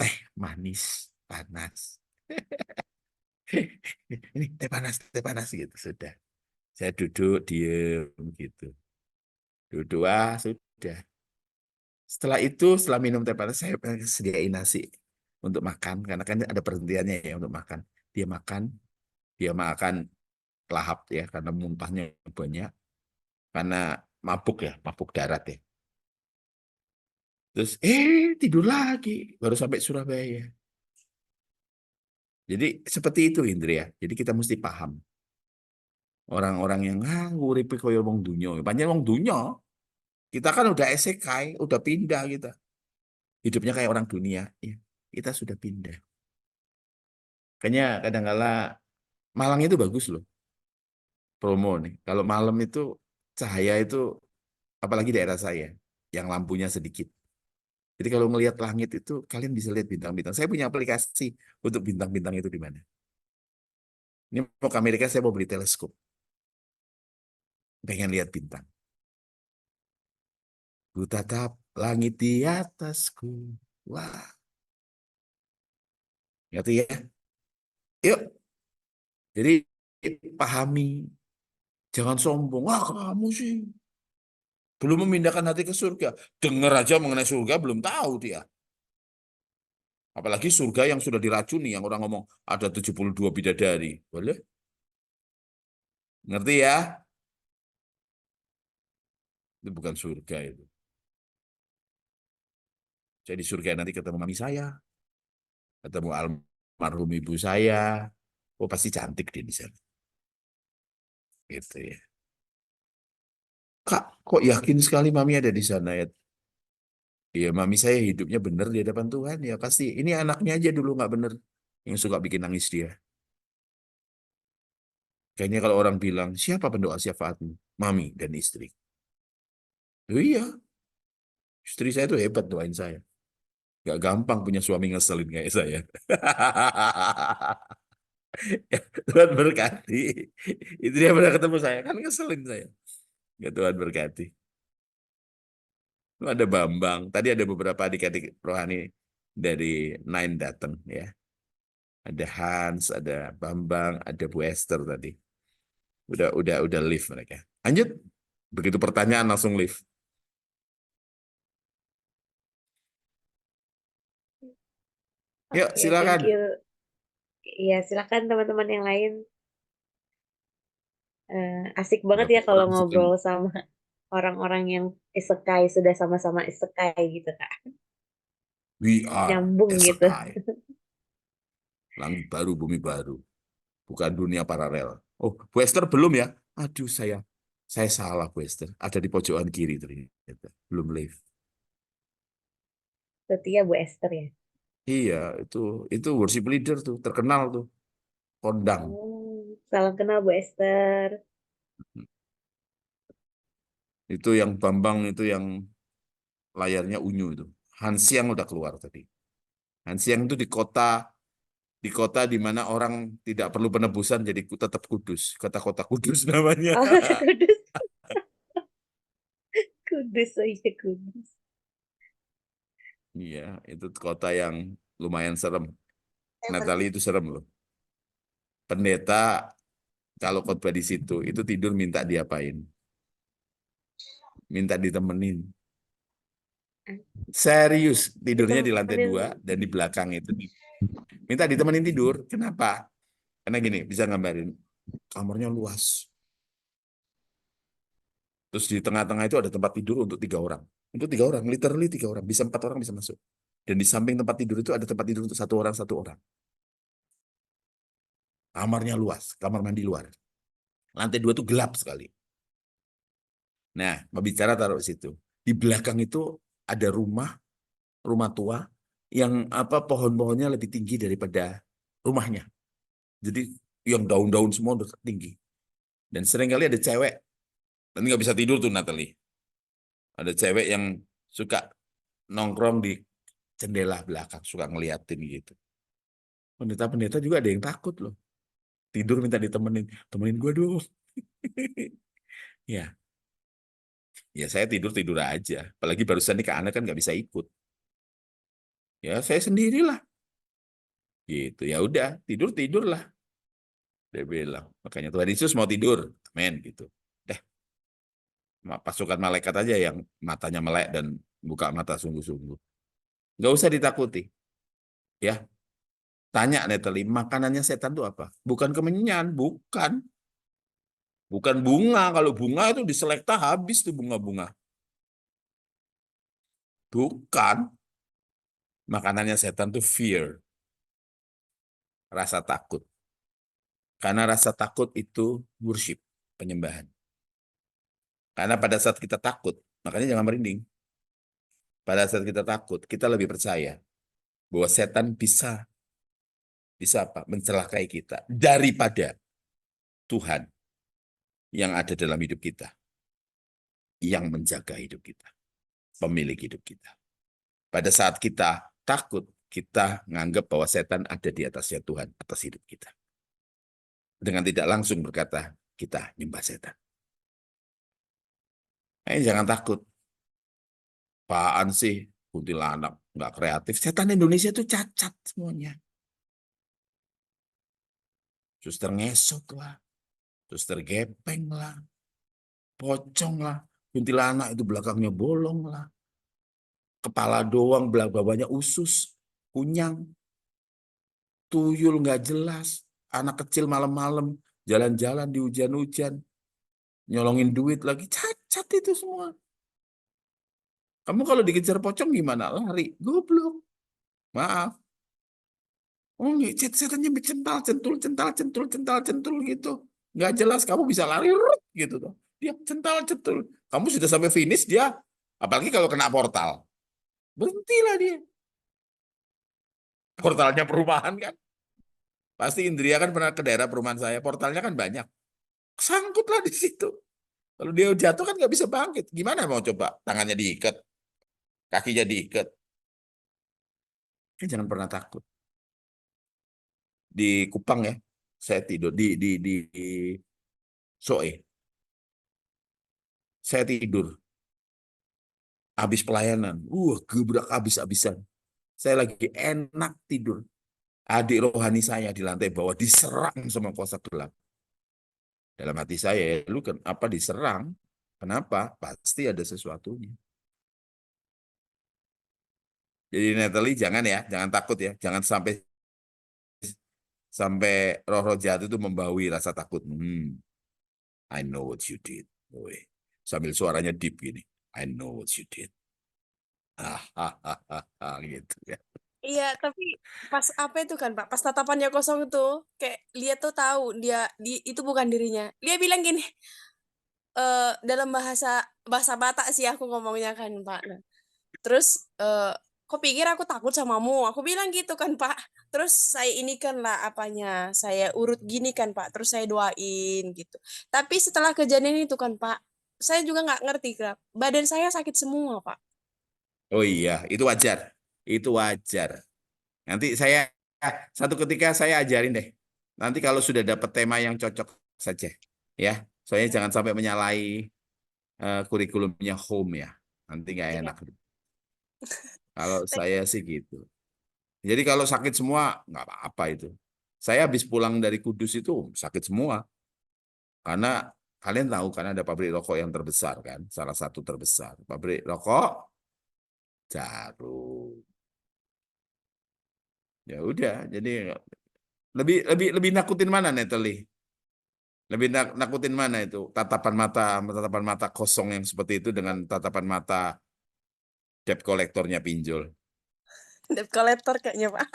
Teh manis, panas. Ini teh panas gitu, sudah. Saya duduk, diem gitu. Duduk, sudah. Setelah itu, setelah minum teh panas, saya sediain nasi untuk makan, karena kan ada perhentiannya ya untuk makan. Dia makan lahap ya, karena muntahnya banyak, karena mabuk darat ya. Terus tidur lagi, baru sampai Surabaya. Jadi seperti itu Indria. Jadi kita mesti paham. Orang-orang yang nguripi koyo wong dunya, banyak wong dunya. Kita kan udah esekai, udah pindah kita. Hidupnya kayak orang dunia, ya. Kita sudah pindah. Kayaknya kadang-kala Malang itu bagus loh. Promo nih. Kalau malam itu cahaya itu, apalagi daerah saya yang lampunya sedikit. Jadi kalau melihat langit itu kalian bisa lihat bintang-bintang. Saya punya aplikasi untuk bintang-bintang itu di mana. Ini mau ke Amerika, saya mau beli teleskop. Pengen lihat bintang. Ku tatap langit di atasku. Wah. Ngerti ya? Yuk. Jadi pahami. Jangan sombong. Wah, kamu sih belum memindahkan hati ke surga. Dengar aja mengenai surga, belum tahu dia. Apalagi surga yang sudah diracuni, yang orang ngomong ada 72 bidadari. Boleh? Ngerti ya? Itu bukan surga itu. Jadi surga nanti ketemu mami saya, ketemu almarhum ibu saya. Oh, pasti cantik dia di sana. Gitu ya. Kak, kok yakin sekali mami ada di sana ya? Iya, mami saya hidupnya benar di hadapan Tuhan. Ya pasti. Ini anaknya aja dulu nggak benar. Yang suka bikin nangis dia. Kayaknya kalau orang bilang, siapa pendoa syafaatmu? Mami dan istri. Oh iya, istri saya tuh hebat doain saya. Gak gampang punya suami ngeselin kayak saya. Ya, Tuhan berkati. Itu dia pernah ketemu saya, kan ngeselin saya. Ya, Tuhan berkati. Ada Bambang. Tadi ada beberapa adik-adik rohani dari Nine datang ya. Ada Hans, ada Bambang, ada Bu Esther tadi. Udah live mereka. Lanjut. Begitu pertanyaan langsung live. Yuk, Oke, silakan. thank you. Iya, silakan teman-teman yang lain. Asik banget ya Berapa kalau orang ngobrol sama orang-orang yang isekai, sudah sama-sama isekai gitu, Kak. We are Nyambung gitu. Isekai. Langit baru, bumi baru. Bukan dunia paralel. Oh, Bu Esther belum ya? Aduh, saya salah, Bu Esther. Ada di pojokan kiri ternyata. Belum live. Setia Bu Esther ya. Iya, itu worship leader tuh, terkenal tuh. Kondang. Salam kenal Bu Esther. Itu yang Bambang itu yang layarnya unyu itu. Hansiang udah keluar tadi. Hansiang itu di kota di mana orang tidak perlu penebusan jadi tetap kudus. Kota-kota kudus namanya. Oh, Kudus. Kudus, oh iya Kudus. Iya, itu kota yang lumayan serem. Natalie itu serem loh. Pendeta kalau khotbah di situ itu tidur minta diapain? Minta ditemenin. Serius, tidurnya di lantai 2 dan di belakang itu minta ditemenin tidur. Kenapa? Karena gini, bisa gambarin kamarnya luas. Terus di tengah-tengah itu ada tempat tidur untuk 3 orang. Untuk 3 orang, literally 3 orang. Bisa 4 orang bisa masuk. Dan di samping tempat tidur itu ada tempat tidur untuk 1 orang, 1 orang. Kamarnya luas, kamar mandi luar. Lantai 2 itu gelap sekali. Nah, pembicara taruh di situ. Di belakang itu ada rumah tua yang pohon-pohonnya lebih tinggi daripada rumahnya. Jadi yang daun-daun semua udah tinggi. Dan seringkali ada cewek, nanti nggak bisa tidur tuh Natalie. Ada cewek yang suka nongkrong di jendela belakang, suka ngeliatin gitu. Pendeta-pendeta juga ada yang takut loh. Tidur minta ditemenin, temenin gue dong. Ya, ya saya tidur aja. Apalagi barusan nih Kak Ana kan nggak bisa ikut. Ya saya sendirilah. Gitu ya udah tidurlah. Dia bilang makanya Tuhan Yesus mau tidur, amin gitu. Pasukan malaikat aja yang matanya melek dan buka mata sungguh-sungguh. Nggak usah ditakuti. Ya. Tanya Natalie, makanannya setan itu apa? Bukan kemenyan, bukan. Bukan bunga. Kalau bunga itu diselekta habis tuh bunga-bunga. Bukan. Makanannya setan itu fear. Rasa takut. Karena rasa takut itu worship, penyembahan. Karena pada saat kita takut, makanya jangan merinding. Pada saat kita takut, kita lebih percaya bahwa setan bisa mencelakai kita daripada Tuhan yang ada dalam hidup kita, yang menjaga hidup kita, pemilik hidup kita. Pada saat kita takut, kita menganggap bahwa setan ada di atasnya Tuhan, atas hidup kita. Dengan tidak langsung berkata, kita nyembah setan. Jangan takut. Apaan sih kuntilanak, nggak kreatif. Setan Indonesia itu cacat semuanya. Suster ngesot lah, suster gepeng lah, pocong lah, kuntilanak itu belakangnya bolong lah, kepala doang, bawahnya usus. kunyang, tuyul nggak jelas, anak kecil malam-malam jalan-jalan di hujan-hujan, nyolongin duit lagi, cacat itu semua. Kamu kalau dikejar pocong gimana? Lari, goblok. Maaf. Oh, setannya cental gitu. Nggak jelas, kamu bisa lari gitu tuh. Dia cental. Kamu sudah sampai finish, dia apalagi kalau kena portal. Berhentilah dia. Portalnya perumahan kan. Pasti Indria kan pernah ke daerah perumahan saya, portalnya kan banyak. Sangkutlah di situ. Kalau dia jatuh kan nggak bisa bangkit. Gimana mau coba? Tangannya diikat, kakinya diikat. Jangan pernah takut. Di Kupang ya, saya tidur di Soe. Saya tidur. Habis pelayanan. Gebrak habis-habisan. Saya lagi enak tidur. Adik rohani saya di lantai bawah diserang sama kuasa gelap. Dalam hati saya, lu kenapa diserang? Kenapa? Pasti ada sesuatunya. Jadi Natalie jangan ya, jangan takut ya, jangan sampai roh-roh jahat itu membawi rasa takut. I know what you did. Sambil suaranya deep gini. I know what you did. Gitu ya. Iya, tapi pas apa itu kan Pak, pas tatapannya kosong itu, kayak Lia tuh tahu itu bukan dirinya. Lia bilang gini, dalam bahasa Batak sih aku ngomongnya kan Pak. Nah, terus kok pikir aku takut samamu? Aku bilang gitu kan Pak. Terus saya ini kan lah apanya, saya urut gini kan Pak. Terus saya doain gitu. Tapi setelah kejadian itu kan Pak, saya juga nggak ngerti Kak. Badan saya sakit semua Pak. Oh iya, itu wajar. Itu wajar. Nanti satu ketika saya ajarin deh. Nanti kalau sudah dapat tema yang cocok saja. Ya, soalnya jangan sampai menyalahi kurikulumnya home ya. Nanti nggak enak. Kalau saya sih gitu. Jadi kalau sakit semua, nggak apa-apa itu. Saya habis pulang dari Kudus itu sakit semua. Karena kalian tahu kan ada pabrik rokok yang terbesar kan. Salah satu terbesar. Pabrik rokok Jarum. Ya udah, jadi lebih nakutin mana Natalie? Lebih nakutin mana itu? Tatapan mata kosong yang seperti itu dengan tatapan mata debt kolektornya pinjol. Debt collector kayaknya Pak.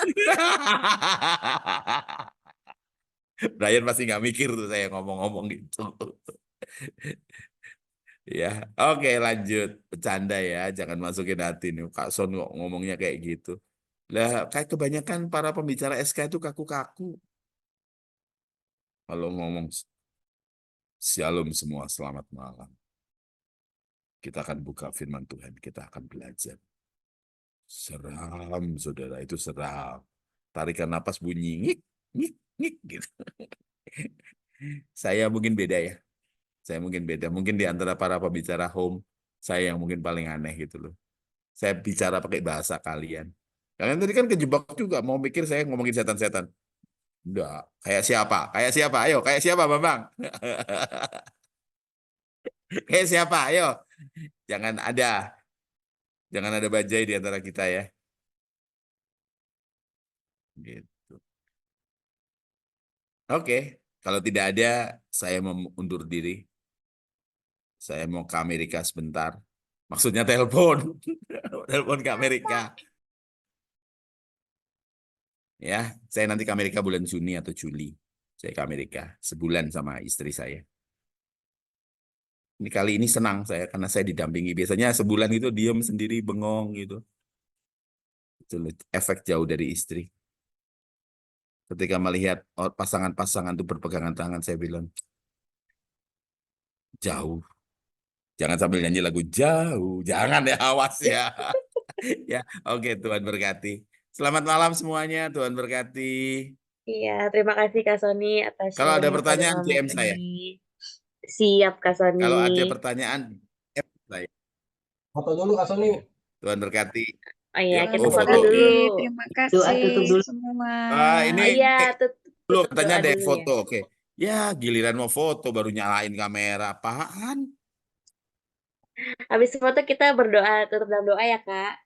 Brian pasti nggak mikir tuh saya ngomong-ngomong gitu. Ya, oke lanjut. Bercanda ya, jangan masukin hati nih. Kak Son kok ngomongnya kayak gitu. Lah, kayak kebanyakan para pembicara SK itu kaku-kaku. Kalau ngomong shalom semua, selamat malam. Kita akan buka firman Tuhan, kita akan belajar. Seram, saudara, itu seram. Tarikan napas bunyi, ngik, gitu. Saya mungkin beda ya. Saya mungkin beda. Mungkin di antara para pembicara home, saya yang mungkin paling aneh gitu loh. Saya bicara pakai bahasa kalian. Kalian tadi kan kejebak juga, mau mikir saya ngomongin setan-setan. Enggak, kayak siapa? Kayak siapa? Ayo, kayak siapa, Bambang? Kayak siapa? Ayo. Jangan ada bajai di antara kita ya. Gitu. Oke, kalau tidak ada, saya mau undur diri. Saya mau ke Amerika sebentar. Maksudnya telepon. Telepon ke Amerika. Ya, saya nanti ke Amerika bulan Juni atau Juli. Saya ke Amerika sebulan sama istri saya. Ini kali ini senang saya karena saya didampingi. Biasanya sebulan itu diam sendiri bengong gitu. Itu efek jauh dari istri. Ketika melihat pasangan-pasangan itu berpegangan tangan, saya bilang jauh. Jangan sambil nyanyi lagu jauh. Jangan ya, awas ya. Ya, oke, Tuhan berkati. Selamat malam semuanya, Tuhan berkati. Iya, terima kasih Kak Sony atas Kalau ada sharingnya pada pertanyaan, malam DM saya. ini. Siap Kak Sony. Kalau ada pertanyaan, DM saya. Foto dulu Kak Sony. Tuhan berkati. Oh iya, Yuk, kita oh, foto foto. dulu. Terima Doa kasih tutup dulu. semua. Ini Oh iya, dulu tutup katanya doa ada yang dulu ya. foto. Oke. Ya, giliran mau foto baru nyalain kamera. Apaan? Habis foto kita berdoa, tutup dalam doa ya Kak.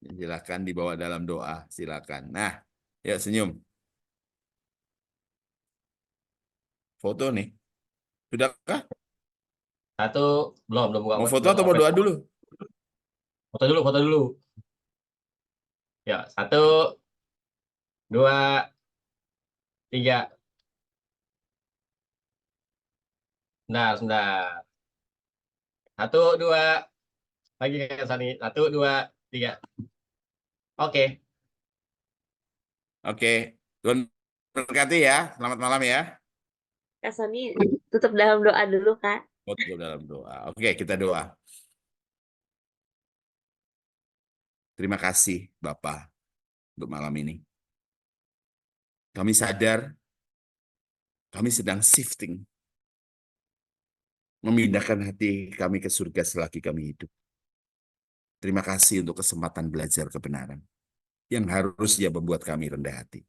Silakan dibawa dalam doa, silakan. Nah, ya senyum. Foto nih. Sudahkah? Satu, belum buka Mau foto belum atau mau open. doa dulu? Foto dulu. Ya, 1, 2, 3. Sebentar. 1, 2. Lagi Kak Sani. 1, 2, 3. Oke. Oke. Tuhan berkati ya. Selamat malam ya. Kak Sony tutup dalam doa dulu, Kak. Foto dalam doa. Oke, kita doa. Terima kasih Bapak untuk malam ini. Kami sadar kami sedang shifting. Memindahkan hati kami ke surga selagi kami hidup. Terima kasih untuk kesempatan belajar kebenaran yang harusnya membuat kami rendah hati.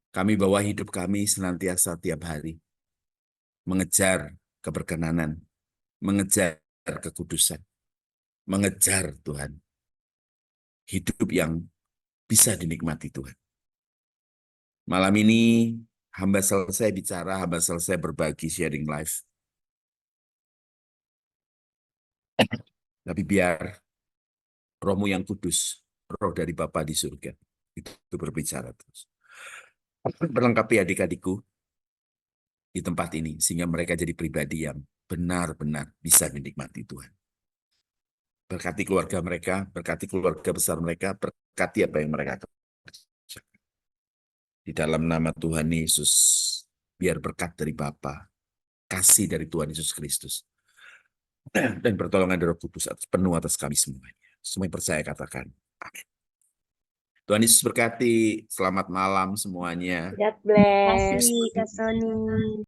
Kami bawa hidup kami senantiasa tiap hari mengejar keberkenanan, mengejar kekudusan, mengejar Tuhan. Hidup yang bisa dinikmati Tuhan. Malam ini hamba selesai bicara, hamba selesai berbagi, sharing life. Tapi biar rohmu yang kudus, roh dari Bapa di surga, itu berbicara terus. Berlengkapi adik-adikku di tempat ini, sehingga mereka jadi pribadi yang benar-benar bisa menikmati Tuhan. Berkati keluarga mereka, berkati keluarga besar mereka, berkati apa yang mereka kerjakan. Di dalam nama Tuhan Yesus, biar berkat dari Bapa, kasih dari Tuhan Yesus Kristus, dan pertolongan dari Roh Kudus penuh atas kami semuanya. Semua yang percaya katakan, amin. Tuhan Yesus berkati, selamat malam semuanya. God Terima kasih bless. Kak Sony.